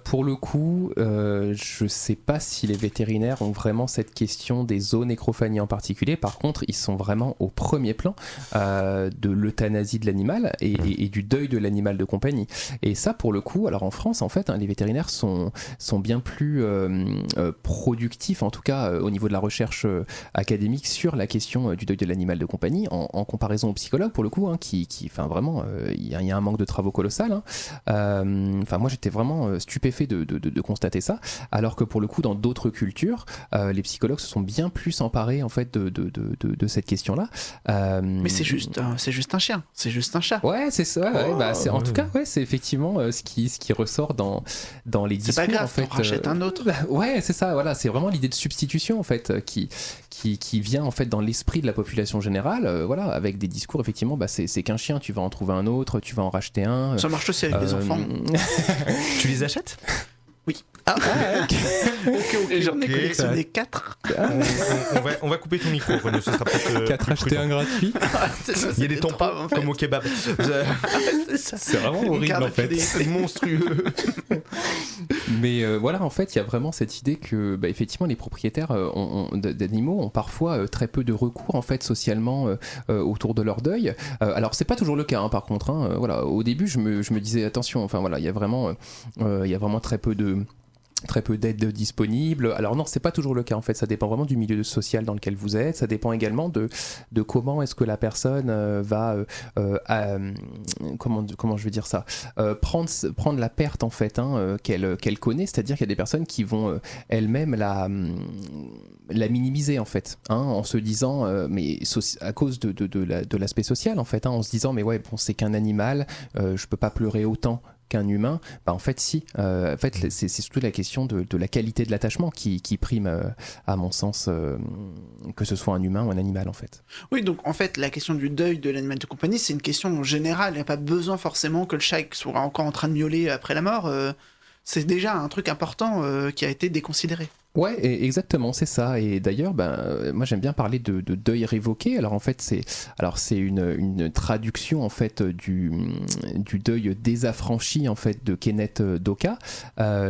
pour le coup, je sais pas si les vétérinaires ont vraiment cette question des zoonécrophanies en particulier. Par contre, ils sont vraiment au premier plan de l'euthanasie de l'animal et du deuil de l'animal de compagnie. Et ça, pour le coup, alors en France, en fait, les vétérinaires sont bien plus productifs, en tout cas au niveau de la recherche académique sur la question du deuil de l'animal de compagnie, en comparaison aux psychologues, pour le coup, enfin vraiment, il y a un manque de travaux colossal. Moi j'étais vraiment stupéfait de constater ça, alors que pour le coup dans d'autres cultures les psychologues se sont bien plus emparés en fait de cette question là. Mais c'est juste un chien, c'est juste un chat. Ouais, c'est ça. En tout cas c'est effectivement ce qui ressort dans les discours. C'est pas grave, en fait, on rachète un autre. Ouais, c'est ça. Voilà, c'est vraiment l'idée de substitution en fait qui vient en fait dans l'esprit de la population générale. Avec des discours effectivement, c'est qu'un chien, tu vas en trouver un autre, tu vas en racheter un. Ça marche aussi avec des enfants. Tu les achètes ? Oui. J'en ai collectionné 4. On va couper ton micro, Renaud, ce sera peut-être 4 achetés, un gratuit. Il y a des tampons en fait. Comme au kebab. C'est vraiment horrible en fait. C'est monstrueux. Mais en fait, il y a vraiment cette idée que effectivement les propriétaires d'animaux ont parfois très peu de recours en fait socialement autour de leur deuil. Alors c'est pas toujours le cas par contre. Au début, je me disais attention. Il y a vraiment très peu d'aide disponible. Alors non, c'est pas toujours le cas en fait, ça dépend vraiment du milieu social dans lequel vous êtes, ça dépend également de comment est-ce que la personne va comment je vais dire ça, prendre la perte en fait qu'elle connaît, c'est-à-dire qu'il y a des personnes qui vont elles-mêmes la minimiser en fait, en se disant mais à cause de l'aspect social en fait, en se disant mais ouais bon c'est qu'un animal, je peux pas pleurer autant qu'un humain. En fait si, c'est surtout la question de la qualité de l'attachement qui prime à mon sens, que ce soit un humain ou un animal en fait. Oui, donc en fait la question du deuil de l'animal de compagnie c'est une question générale, il n'y a pas besoin forcément que le chat soit encore en train de miauler après la mort, c'est déjà un truc important qui a été déconsidéré. Ouais, exactement, c'est ça. Et d'ailleurs, moi j'aime bien parler de deuil révoqué. Alors en fait, c'est une traduction en fait du deuil désaffranchi en fait de Kenneth Doka,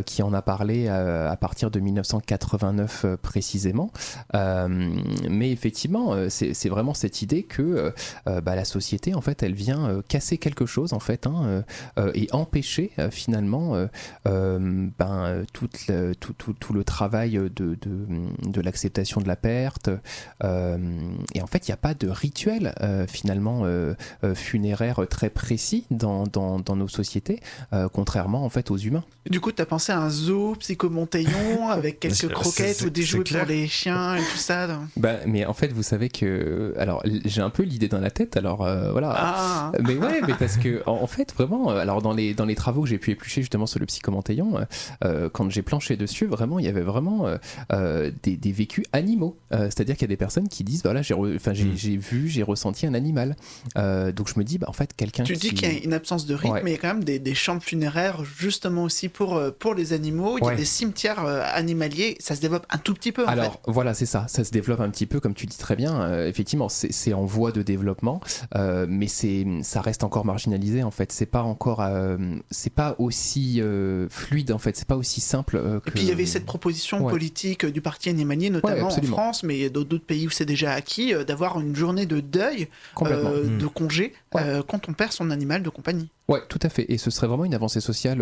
qui en a parlé à partir de 1989 précisément. Mais effectivement, c'est vraiment cette idée que la société en fait, elle vient casser quelque chose en fait, et empêcher finalement tout le travail de l'acceptation de la perte, et en fait il n'y a pas de rituel finalement funéraire très précis dans nos sociétés, contrairement en fait aux humains. Du coup tu as pensé à un zoo psychomontaillon avec quelques croquettes ou des jouets pour les chiens et tout ça mais en fait vous savez que alors j'ai un peu l'idée dans la tête, alors voilà. Mais ouais, mais parce que en fait vraiment, alors dans les travaux que j'ai pu éplucher justement sur le psychomontaillon, quand j'ai planché dessus, vraiment il y avait vraiment des vécus animaux, c'est-à-dire qu'il y a des personnes qui disent voilà j'ai ressenti un animal, donc je me dis en fait quelqu'un tu dis qu'il y a une absence de rythme, mais il y a quand même des champs funéraires justement aussi pour les animaux, il y a des cimetières animaliers, ça se développe un tout petit peu alors voilà, c'est ça se développe un petit peu comme tu dis très bien, effectivement c'est en voie de développement, mais ça reste encore marginalisé en fait, c'est pas encore c'est pas aussi fluide en fait, c'est pas aussi simple et puis il y avait cette proposition politique du parti animalier notamment en France, mais il y a d'autres pays où c'est déjà acquis, d'avoir une journée de deuil, de congé quand on perd son animal de compagnie. Ouais, tout à fait. Et ce serait vraiment une avancée sociale.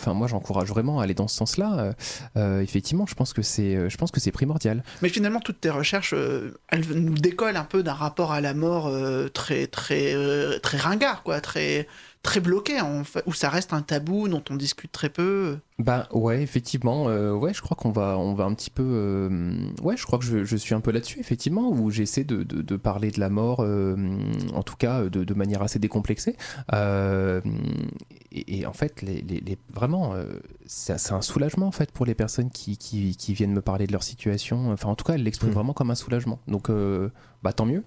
Moi, j'encourage vraiment à aller dans ce sens-là. Effectivement, je pense que c'est primordial. Mais finalement, toutes tes recherches, elles nous décollent un peu d'un rapport à la mort très très très ringard, quoi. Très très bloqué, en fait, où ça reste un tabou dont on discute très peu. Bah ouais, effectivement, ouais, je crois qu'on va un petit peu, ouais, je crois que je suis un peu là-dessus, effectivement, où j'essaie de parler de la mort, en tout cas de manière assez décomplexée, et en fait, vraiment, c'est un soulagement en fait pour les personnes qui viennent me parler de leur situation. Enfin, en tout cas, elles l'expriment vraiment comme un soulagement. Donc, bah tant mieux.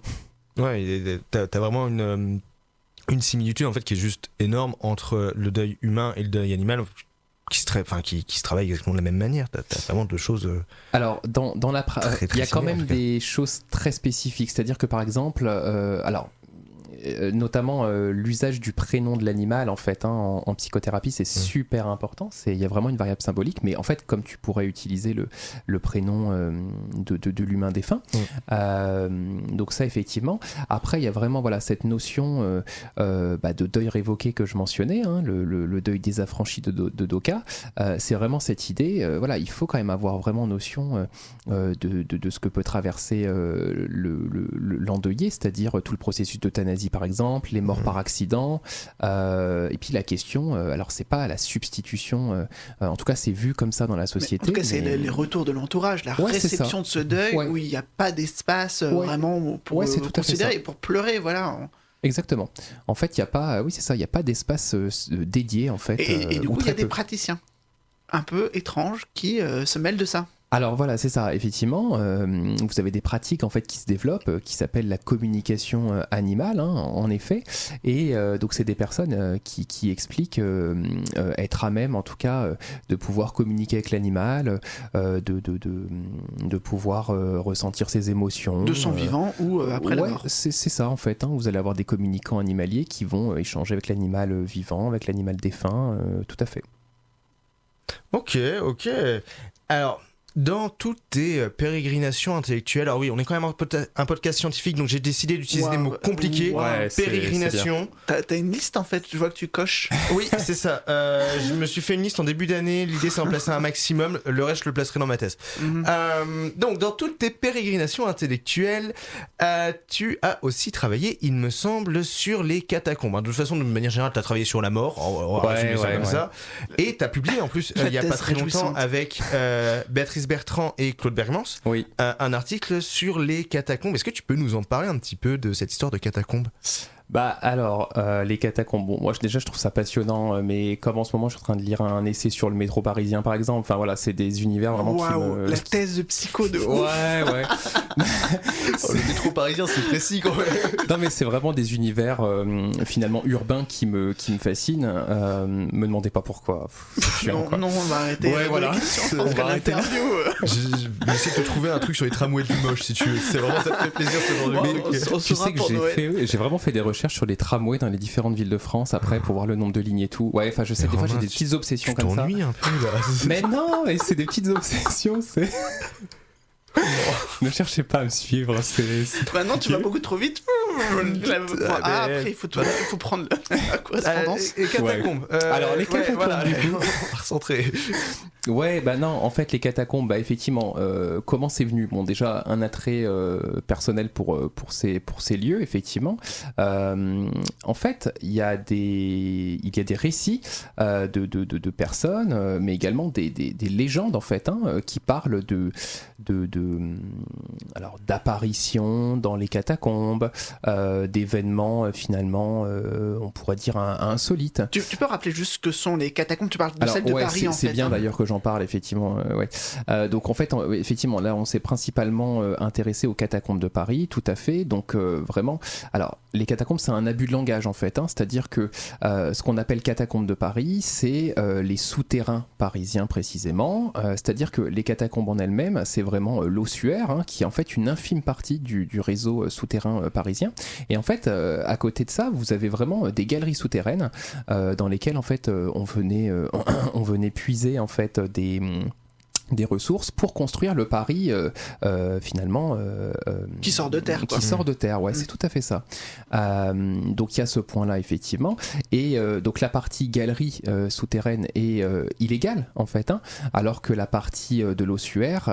Ouais, t'as vraiment une similitude en fait qui est juste énorme entre le deuil humain et le deuil animal. Qui se travaille exactement de la même manière. T'as vraiment deux choses. Alors, dans la il y a quand même des choses très spécifiques. C'est-à-dire que par exemple, notamment l'usage du prénom de l'animal en fait en psychothérapie, c'est super important. Il y a vraiment une variable symbolique, mais en fait comme tu pourrais utiliser le prénom de l'humain défunt, donc ça effectivement. Après il y a vraiment cette notion de deuil révoqué que je mentionnais, le deuil désaffranchi de Doka. C'est vraiment cette idée, il faut quand même avoir vraiment notion de ce que peut traverser l'endeuillé, c'est-à-dire tout le processus d'euthanasie par exemple, les morts par accident, et puis la question, alors c'est pas la substitution, en tout cas c'est vu comme ça dans la société. En tout cas c'est les retours de l'entourage, la réception de ce deuil où il n'y a pas d'espace vraiment pour considérer et pour pleurer, voilà. Exactement. En fait, il n'y a pas, il n'y a pas d'espace dédié en fait. Et du coup, il y a des praticiens un peu étranges qui se mêlent de ça. Alors voilà, c'est ça, effectivement, vous avez des pratiques en fait qui se développent, qui s'appellent la communication animale, en effet, et donc c'est des personnes qui expliquent être à même, en tout cas, de pouvoir communiquer avec l'animal, de pouvoir ressentir ses émotions. De son vivant ou après la mort. C'est ça en fait, vous allez avoir des communicants animaliers qui vont échanger avec l'animal vivant, avec l'animal défunt, tout à fait. Ok. Alors... Dans toutes tes pérégrinations intellectuelles, alors oui, on est quand même un podcast scientifique, donc j'ai décidé d'utiliser des mots compliqués. Pérégrination. T'as une liste en fait, je vois que tu coches. Oui, c'est ça. Je me suis fait une liste en début d'année. L'idée, c'est d'en placer un maximum. Le reste, je le placerai dans ma thèse. Donc, dans toutes tes pérégrinations intellectuelles, tu as aussi travaillé, il me semble, sur les catacombes. De toute façon, de manière générale, tu as travaillé sur la mort. On va résumer ça comme ça. Et tu as publié en plus, il n'y a pas très longtemps, avec Béatrice Bertrand et Claude Bergmans, un article sur les catacombes. Est-ce que tu peux nous en parler un petit peu de cette histoire de catacombes ? Bah alors, les catacombes, bon, moi déjà je trouve ça passionnant, mais comme en ce moment je suis en train de lire un essai sur le métro parisien par exemple, enfin voilà, c'est des univers vraiment qui me... La thèse de psycho de ouf. Ouais. Le métro parisien c'est précis quand même. Non mais c'est vraiment des univers finalement urbains qui me fascinent, me demandez pas pourquoi. Non, on va arrêter. Ouais, voilà. On va arrêter. J'essaie de te trouver un truc sur les tramways de Limoges si tu veux. C'est vraiment, ça te fait plaisir ce genre de truc. Tu sais que j'ai vraiment fait des recherches sur les tramways dans les différentes villes de France après pour voir le nombre de lignes et tout. Ouais, enfin je sais, des fois j'ai des petites obsessions comme ça. Tu t'ennuies un peu là. Mais non, et c'est des petites obsessions, c'est... Ne cherchez pas à me suivre. Maintenant tu vas beaucoup trop vite. Après il faut prendre la correspondance. Les catacombes. Alors les catacombes, voilà, on va recentrer. Ouais, bah non, en fait les catacombes, bah effectivement, comment c'est venu ? Bon, déjà un attrait personnel pour ces lieux, effectivement. En fait, il y a des récits de personnes, mais également des légendes en fait, qui parlent d'apparitions dans les catacombes, d'événements finalement, on pourrait dire insolites. Tu peux rappeler juste ce que sont les catacombes ? Tu parles de celles de Paris en fait. C'est bien d'ailleurs que j'en parle effectivement. Donc en fait, effectivement, là on s'est principalement intéressé aux catacombes de Paris, tout à fait. Donc vraiment, alors les catacombes c'est un abus de langage en fait, c'est-à-dire que ce qu'on appelle catacombes de Paris, c'est les souterrains parisiens précisément. C'est-à-dire que les catacombes en elles-mêmes, c'est vraiment l'ossuaire, qui est en fait une infime partie du réseau souterrain parisien. Et en fait, à côté de ça, vous avez vraiment des galeries souterraines dans lesquelles en fait on venait puiser en fait des ressources pour construire le Paris finalement qui sort de terre, quoi. Qui sort de terre, ouais, c'est tout à fait ça. Donc il y a ce point-là effectivement, et donc la partie galerie souterraine est illégale en fait, hein, alors que la partie de l'ossuaire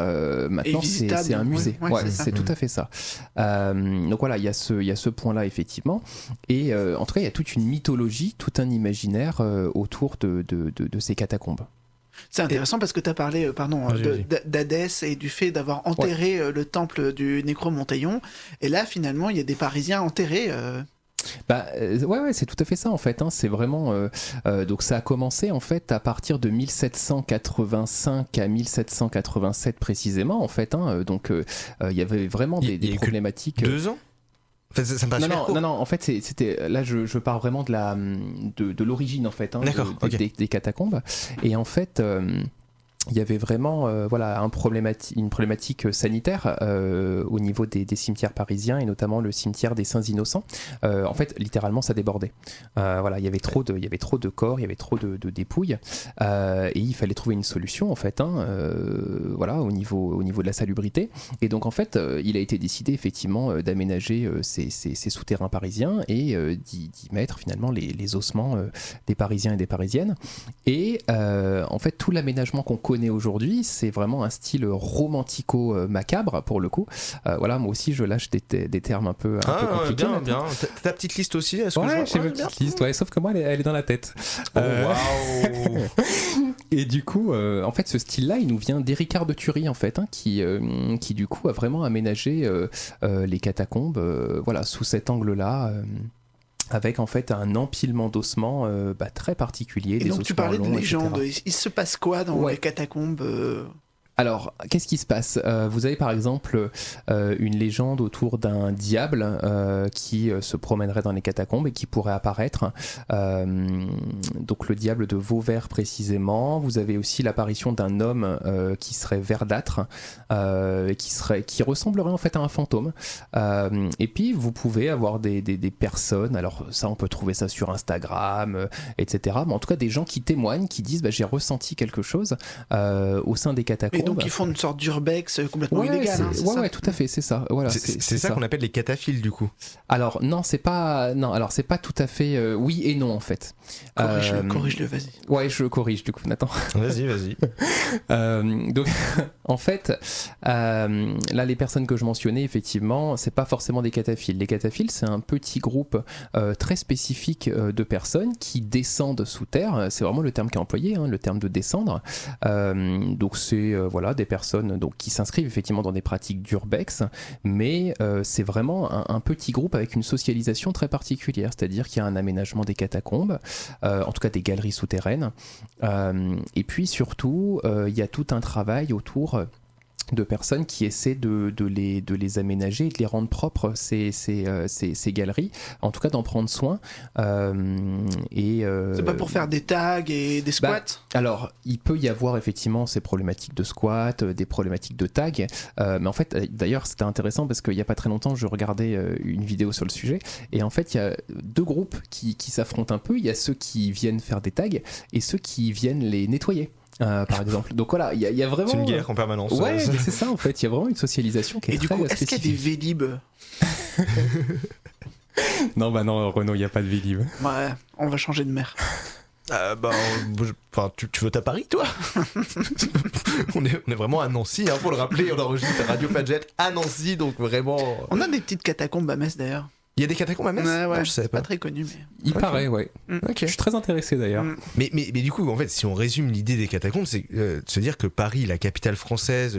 maintenant c'est un musée. Ouais, c'est tout à fait ça. Donc voilà, il y a ce point-là effectivement, et en tout cas il y a toute une mythologie, tout un imaginaire autour de ces catacombes. C'est intéressant parce que tu as parlé d'Hadès et du fait d'avoir enterré le temple du Nécromanteion. Et là, finalement, il y a des Parisiens enterrés. Ouais, c'est tout à fait ça en fait. Hein. C'est vraiment donc ça a commencé en fait à partir de 1785 à 1787 précisément en fait. Hein. Donc il y avait vraiment des problématiques. 2 ans. Enfin, ça me paraît non, en fait, c'était là, je parle vraiment de l'origine en fait, hein, des catacombes. Et en fait, il y avait vraiment une problématique sanitaire au niveau des cimetières parisiens, et notamment le cimetière des Saints-Innocents. En fait, littéralement, ça débordait. Il y avait trop de corps, il y avait trop de dépouilles, et il fallait trouver une solution en fait, au niveau de la salubrité. Et donc en fait, il a été décidé effectivement d'aménager ces souterrains parisiens et d'y mettre finalement les ossements des Parisiens et des Parisiennes. Et en fait, tout l'aménagement qu'on connaît aujourd'hui, c'est vraiment un style romantico-macabre pour le coup. Moi aussi je lâche des termes un peu compliqués. Bien. T'as ta petite liste aussi, est-ce que j'ai ma petite liste, sauf que moi elle est dans la tête. Waouh. Et du coup, en fait, ce style-là, il nous vient d'Éricard de Thury, en fait, hein, qui du coup a vraiment aménagé les catacombes, sous cet angle-là. Avec en fait un empilement d'ossements très particulier. Et donc tu parlais de légende, il se passe quoi dans les catacombes Alors, qu'est-ce qui se passe ? Vous avez par exemple une légende autour d'un diable qui se promènerait dans les catacombes et qui pourrait apparaître. Donc le diable de Vauvert précisément. Vous avez aussi l'apparition d'un homme qui serait verdâtre, qui ressemblerait en fait à un fantôme. Et puis vous pouvez avoir des personnes, alors ça on peut trouver ça sur Instagram, etc. Mais en tout cas des gens qui témoignent, qui disent j'ai ressenti quelque chose au sein des catacombes. Donc ils font une sorte d'urbex complètement illégal. Ouais, tout à fait, c'est ça. Voilà, c'est ça qu'on appelle les cataphiles du coup. Alors non, c'est pas tout à fait. Oui et non en fait. Corrige-le, vas-y. Ouais, je corrige du coup, Nathan. Vas-y. Donc en fait, là les personnes que je mentionnais, effectivement, c'est pas forcément des cataphiles. Les cataphiles, c'est un petit groupe très spécifique de personnes qui descendent sous terre. C'est vraiment le terme qui est employé, hein, le terme de descendre. Donc c'est des personnes qui s'inscrivent effectivement dans des pratiques d'urbex, mais c'est vraiment un petit groupe avec une socialisation très particulière, c'est-à-dire qu'il y a un aménagement des catacombes, en tout cas des galeries souterraines, et puis surtout il y a tout un travail autour de personnes qui essaient de les aménager et de les rendre propres, ces galeries, en tout cas d'en prendre soin. C'est pas pour faire des tags et des squats alors, il peut y avoir effectivement ces problématiques de squat, des problématiques de tags, mais en fait, d'ailleurs, c'était intéressant parce qu'il n'y a pas très longtemps, je regardais une vidéo sur le sujet, et en fait, il y a deux groupes qui s'affrontent un peu. Il y a ceux qui viennent faire des tags et ceux qui viennent les nettoyer. Par exemple. Donc voilà, il y a vraiment... C'est une guerre en permanence. Ouais, mais c'est ça en fait, il y a vraiment une socialisation qui est très spécifique. Et du coup, est-ce qu'il y a des Vélib Non, Renaud, il n'y a pas de Vélib. Ouais, on va changer de mer. Tu veux à Paris, toi? on est vraiment à Nancy, hein, faut le rappeler, on enregistre Radio Fadjet à Nancy, donc vraiment... On a des petites catacombes à Metz d'ailleurs. Il y a des catacombes à Metz? Ouais, je savais pas très connu, mais... Il paraît, ouais. Okay. Je suis très intéressé d'ailleurs. Mais du coup, en fait, si on résume l'idée des catacombes, c'est de se dire que Paris, la capitale française,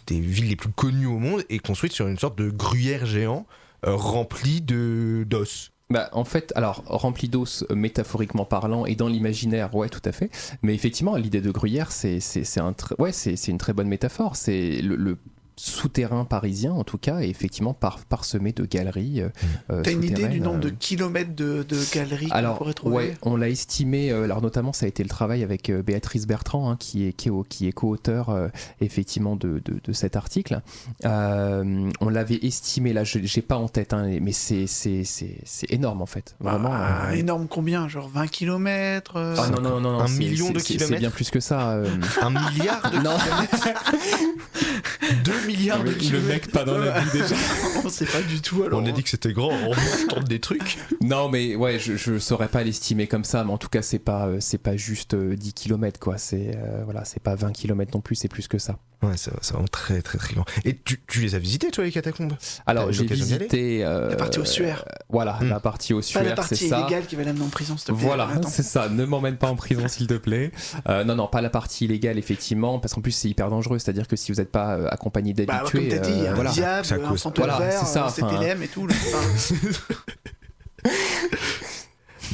des villes les plus connues au monde, est construite sur une sorte de gruyère géant rempli d'os. En fait, alors, rempli d'os métaphoriquement parlant et dans l'imaginaire, ouais, tout à fait. Mais effectivement, l'idée de gruyère, c'est une très bonne métaphore. C'est souterrain parisien en tout cas, et effectivement parsemé de galeries. T'as une idée du nombre de kilomètres de galeries qu'on pourrait trouver? Ouais, on l'a estimé. Alors notamment, ça a été le travail avec Béatrice Bertrand, hein, qui est co-auteur effectivement de cet article. On l'avait estimé, là, j'ai pas en tête, hein, mais c'est énorme en fait. Vraiment. Énorme combien? Genre 20 km non, 1 million de kilomètres. C'est bien plus que ça. 1 milliard de kilomètres. 2 milliards de kilomètres. Le mec pas dans la vie déjà. On sait pas du tout alors. On a dit que c'était grand, on tente des trucs. Non mais ouais, je saurais pas l'estimer comme ça, mais en tout cas c'est pas juste 10 km quoi, c'est pas 20 km non plus, c'est plus que ça. Ouais, c'est vraiment très très très grand. Et tu les as visités toi les catacombes? Alors j'ai visité la partie ossuaire. Voilà, la partie ossuaire, pas la partie illégale qui va l'amener en prison, s'il te plaît. Voilà, c'est ça, ne m'emmène pas en prison s'il te plaît. Non, pas la partie illégale effectivement, parce qu'en plus c'est hyper dangereux, c'est-à-dire que si vous n'êtes pas accompagné d'habitués, comme t'as dit, un diable, un fantôme vert, CTLM et tout.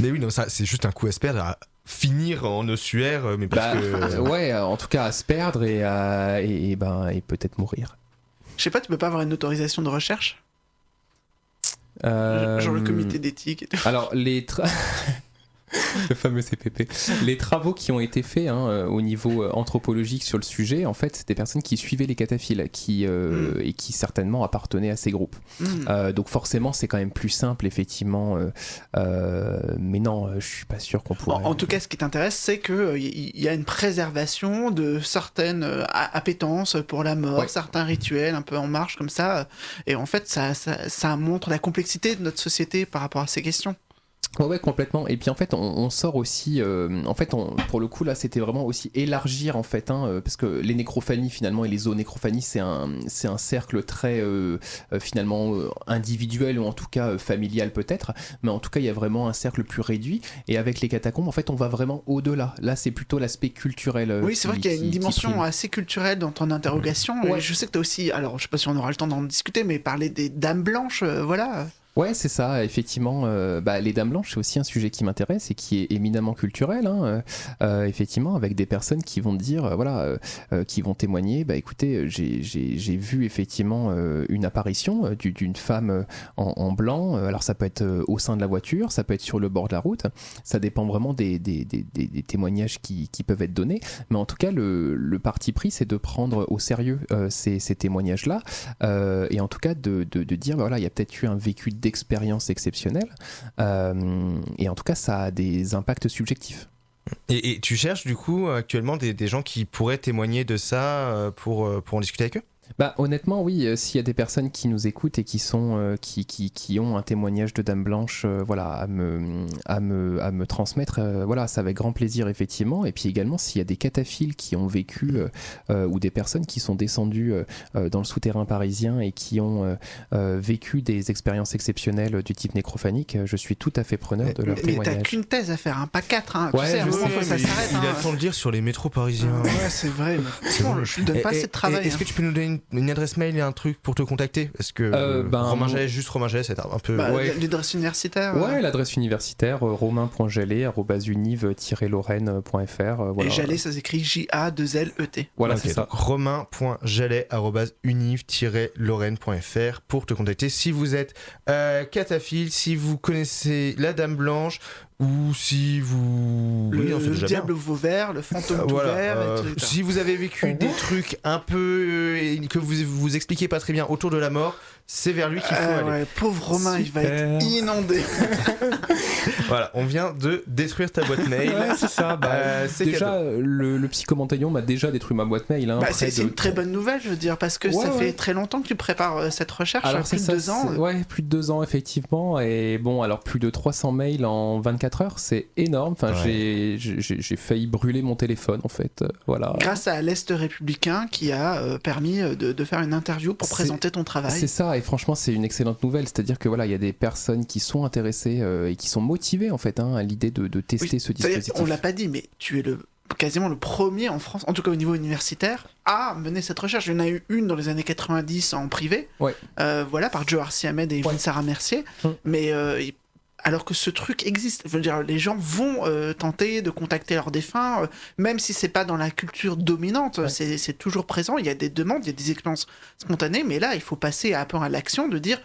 Mais oui, non, ça c'est juste un coup à se perdre, à finir en ossuaire, mais parce que... Ouais, en tout cas à se perdre et peut-être mourir. Je sais pas, tu peux pas avoir une autorisation de recherche? Genre le comité d'éthique et tout. Alors le fameux CPP. Les travaux qui ont été faits au niveau anthropologique sur le sujet, en fait, c'est des personnes qui suivaient les cataphiles et qui certainement appartenaient à ces groupes. Donc forcément, c'est quand même plus simple, effectivement. Mais non, je suis pas sûr qu'on pourrait... En tout cas, ce qui t'intéresse, c'est qu'il y a une préservation de certaines appétences pour la mort, certains rituels un peu en marche comme ça. Et en fait, ça montre la complexité de notre société par rapport à ces questions. Ouais, complètement. Et puis en fait, on sort aussi. Pour le coup, là, c'était vraiment aussi élargir en fait, parce que les nécrophanies finalement et les zoonécrophanies, c'est un cercle très finalement individuel ou en tout cas familial peut-être, mais en tout cas, il y a vraiment un cercle plus réduit. Et avec les catacombes, en fait, on va vraiment au-delà. Là, c'est plutôt l'aspect culturel. Oui, c'est vrai qu'il y a une dimension assez culturelle dans ton interrogation. Ouais. Et je sais que tu as aussi, alors je sais pas si on aura le temps d'en discuter, mais parler des dames blanches, voilà. Ouais, c'est ça, effectivement. Les Dames Blanches, c'est aussi un sujet qui m'intéresse et qui est éminemment culturel, effectivement, avec des personnes qui vont dire, qui vont témoigner, écoutez, j'ai vu effectivement une apparition d'une femme en blanc. Alors ça peut être au sein de la voiture, ça peut être sur le bord de la route, ça dépend vraiment des témoignages qui peuvent être donnés, mais en tout cas, le parti pris, c'est de prendre au sérieux ces témoignages-là, et en tout cas de dire, il y a peut-être eu un vécu d'expérience exceptionnelle, et en tout cas ça a des impacts subjectifs. Et tu cherches du coup actuellement des gens qui pourraient témoigner de ça pour en discuter avec eux? Honnêtement, oui, s'il y a des personnes qui nous écoutent et qui sont qui ont un témoignage de Dame Blanche à me transmettre, ça avec grand plaisir effectivement. Et puis également s'il y a des cataphiles qui ont vécu ou des personnes qui sont descendues dans le souterrain parisien et qui ont vécu des expériences exceptionnelles du type nécrophanique, je suis tout à fait preneur de leur témoignage. Mais t'as qu'une thèse à faire, pas 4, Ouais, tu sais, à un moment faut que ça s'arrête. Il a le temps de le dire sur les métros parisiens. Ouais, c'est vrai. Je lui donne pas assez de travail. Est-ce que tu peux nous donner une adresse mail et un truc pour te contacter? Parce que Romain Jallet, juste Romain Jallet, c'est un peu... L'adresse universitaire. Ouais, l'adresse universitaire, romain.jallet@univ-lorraine.fr. Et Jallet, ça s'écrit J-A-2-L-E-T. Voilà, c'est ça. romain.jallet@univ-lorraine.fr pour te contacter si vous êtes cataphile, si vous connaissez la Dame Blanche, ou si vous... Le diable Vauvert, le fantôme tout vert... si vous avez vécu des trucs un peu... que vous expliquez pas très bien autour de la mort, c'est vers lui qu'il faut aller. Ouais, pauvre Romain, il va être inondé. Voilà, on vient de détruire ta boîte mail. Ouais, c'est ça. Déjà, le psychomontagnon m'a déjà détruit ma boîte mail. C'est une très bonne nouvelle, je veux dire, parce que ça fait très longtemps que tu prépares cette recherche. Alors, plus de 2 ans. Ouais, plus de 2 ans, effectivement. Et bon, alors plus de 300 mails en 24 heures, c'est énorme. Enfin, j'ai failli brûler mon téléphone, en fait. Voilà. Grâce à l'Est républicain qui a permis de faire une interview pour présenter ton travail. C'est ça, et franchement, c'est une excellente nouvelle. C'est-à-dire que il y a des personnes qui sont intéressées et qui sont motivées, en fait, à l'idée de tester ce dispositif. On l'a pas dit, mais tu es quasiment le premier en France, en tout cas au niveau universitaire, à mener cette recherche. Il y en a eu une dans les années 90 en privé, par Joe Arcy Ahmed et Sarah Mercier, mais alors que ce truc existe. Je veux dire, les gens vont tenter de contacter leurs défunts, même si c'est pas dans la culture dominante, c'est toujours présent. Il y a des demandes, il y a des expériences spontanées, mais là, il faut passer un peu à l'action de dire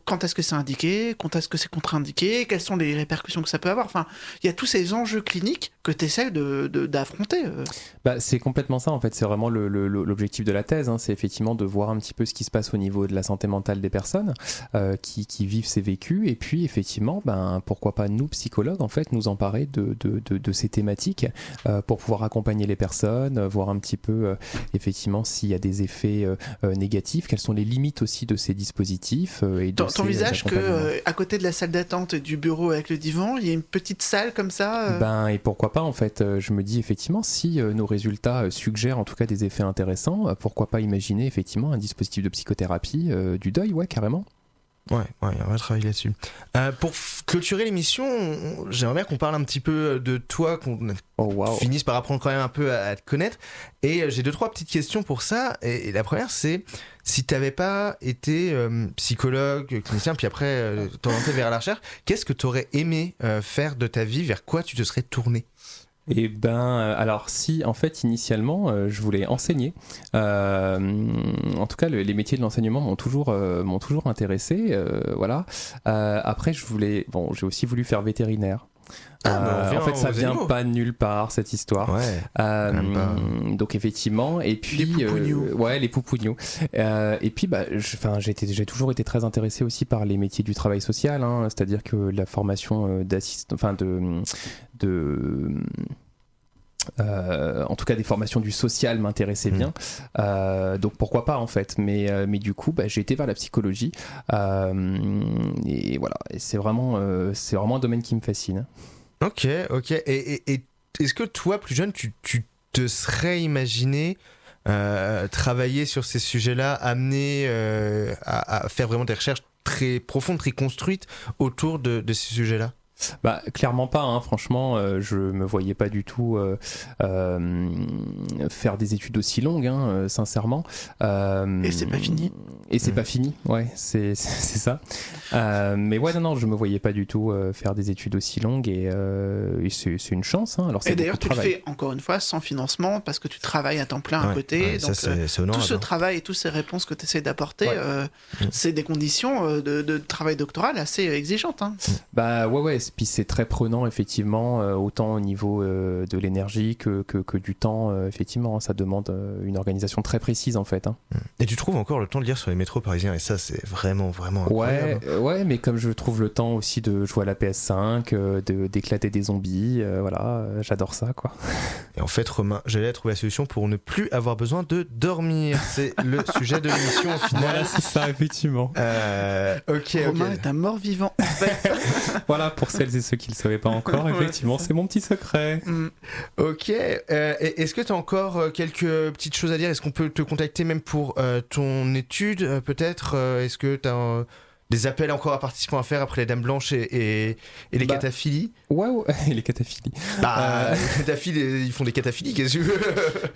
quand est-ce que c'est indiqué, quand est-ce que c'est contre-indiqué, quelles sont les répercussions que ça peut avoir. Enfin, il y a tous ces enjeux cliniques que tu essaies d'affronter. C'est complètement ça, en fait. C'est vraiment l'objectif de la thèse. C'est effectivement de voir un petit peu ce qui se passe au niveau de la santé mentale des personnes qui vivent ces vécus. Et puis, effectivement, pourquoi pas nous, psychologues, en fait, nous emparer de ces thématiques pour pouvoir accompagner les personnes, voir un petit peu, effectivement, s'il y a des effets négatifs, quelles sont les limites aussi de ces dispositifs. T'envisages qu'à côté de la salle d'attente et du bureau avec le divan, il y a une petite salle comme ça Et pourquoi pas, en fait, je me dis effectivement, si nos résultats suggèrent en tout cas des effets intéressants, pourquoi pas imaginer effectivement un dispositif de psychothérapie du deuil, carrément. Ouais, on va travailler là-dessus. Pour clôturer l'émission, j'aimerais bien qu'on parle un petit peu de toi, qu'on finisse par apprendre quand même un peu à te connaître. Et j'ai 2-3 petites questions pour ça. Et la première, c'est si tu n'avais pas été psychologue, clinicien, puis après t'orienter vers la recherche, qu'est-ce que tu aurais aimé faire de ta vie? Vers quoi tu te serais tourné? Alors si en fait initialement je voulais enseigner, en tout cas les métiers de l'enseignement m'ont toujours intéressé, voilà. Après j'ai aussi voulu faire vétérinaire. En fait, ça vient pas de nulle part cette histoire. Donc effectivement, et puis les poupougnos. Et puis j'ai toujours été très intéressé aussi par les métiers du travail social, c'est-à-dire que la formation en tout cas des formations du social m'intéressaient bien, donc pourquoi pas en fait, mais du coup j'ai été vers la psychologie et voilà, et c'est vraiment un domaine qui me fascine. Ok. Et est-ce que toi, plus jeune, tu te serais imaginé travailler sur ces sujets-là, amener à faire vraiment des recherches très profondes, très construites autour de ces sujets-là? Clairement pas, franchement, je me voyais pas du tout faire des études aussi longues, sincèrement. Et c'est pas fini. Et c'est pas fini, c'est ça. Mais non, je me voyais pas du tout faire des études aussi longues et c'est une chance. Alors, et d'ailleurs, tu le fais encore une fois sans financement parce que tu travailles à temps plein à côté. Donc, c'est tout ce travail et toutes ces réponses que tu essaies d'apporter, c'est des conditions de travail doctoral assez exigeantes. Puis c'est très prenant effectivement, autant au niveau de l'énergie que du temps, effectivement, ça demande une organisation très précise en fait. Et tu trouves encore le temps de lire sur les métros parisiens, et ça c'est vraiment incroyable. Ouais, mais comme je trouve le temps aussi de jouer à la PS5, d'éclater des zombies, j'adore ça quoi. Et en fait, Romain, j'allais trouver la solution pour ne plus avoir besoin de dormir, c'est le sujet de l'émission au final. Voilà, c'est ça effectivement. Romain est un mort-vivant en fait. Voilà, pour celles et ceux qui ne le savaient pas encore, effectivement, c'est mon petit secret. Ok. Est-ce que tu as encore quelques petites choses à dire? Est-ce qu'on peut te contacter même pour ton étude, peut-être? Est-ce que tu as des appels encore à participants à faire après les Dames Blanches et les cataphilies? Ouais, et les cataphilies. Les cataphiles, ils font des cataphilies, qu'est-ce que tu veux?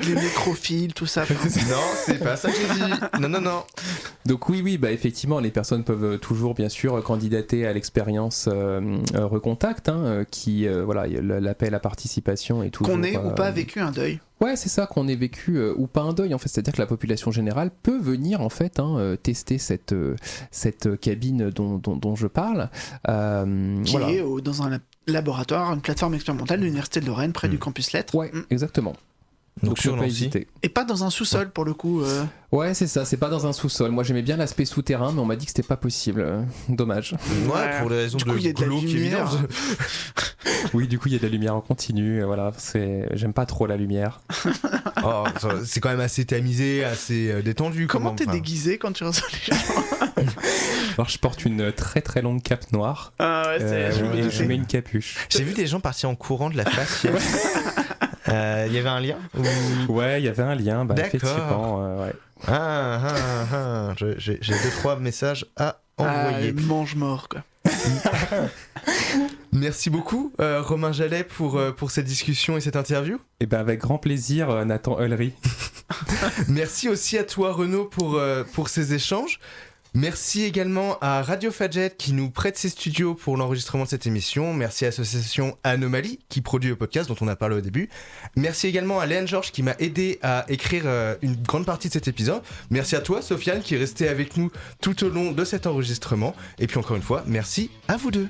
Les nécrophiles, tout ça. Non, c'est pas ça que j'ai dit. Non. Donc oui, effectivement, les personnes peuvent toujours, bien sûr, candidater à l'expérience Recontact, qui, l'appel à participation est toujours... Qu'on ait ou pas vécu un deuil. Ouais, c'est ça, qu'on ait vécu ou pas un deuil, en fait. C'est-à-dire que la population générale peut venir, en fait, tester cette cabine dont je parle. Qui est dans un laboratoire, une plateforme expérimentale de l'Université de Lorraine, près du campus Lettres. Ouais, exactement. Donc sur Nancy. Et pas dans un sous-sol, pour le coup. Ouais, c'est ça, c'est pas dans un sous-sol. Moi, j'aimais bien l'aspect souterrain, mais on m'a dit que c'était pas possible. Dommage. Ouais, pour des raisons de glauque évidentes. Oui, du coup, il y a de la lumière en continu. Voilà, j'aime pas trop la lumière. C'est quand même assez tamisé, assez détendu. Comment t'es déguisé quand tu reçois les gens? Alors, je porte une très très longue cape noire. Je mets une capuche. J'ai vu des gens partir en courant de la face. Il y avait un lien Ouais, il y avait un lien, effectivement. J'ai 2-3 messages à envoyer. Mange-mort, quoi. Merci beaucoup, Romain Jallet, pour cette discussion et cette interview. Et avec grand plaisir, Nathan Ullery. Merci aussi à toi, Renaud, pour ces échanges. Merci également à Radio Fadjet qui nous prête ses studios pour l'enregistrement de cette émission. Merci à l'association Anomalie qui produit le podcast dont on a parlé au début. Merci également à Léane Georges qui m'a aidé à écrire une grande partie de cet épisode. Merci à toi Sofiane qui est resté avec nous tout au long de cet enregistrement. Et puis encore une fois, merci à vous deux.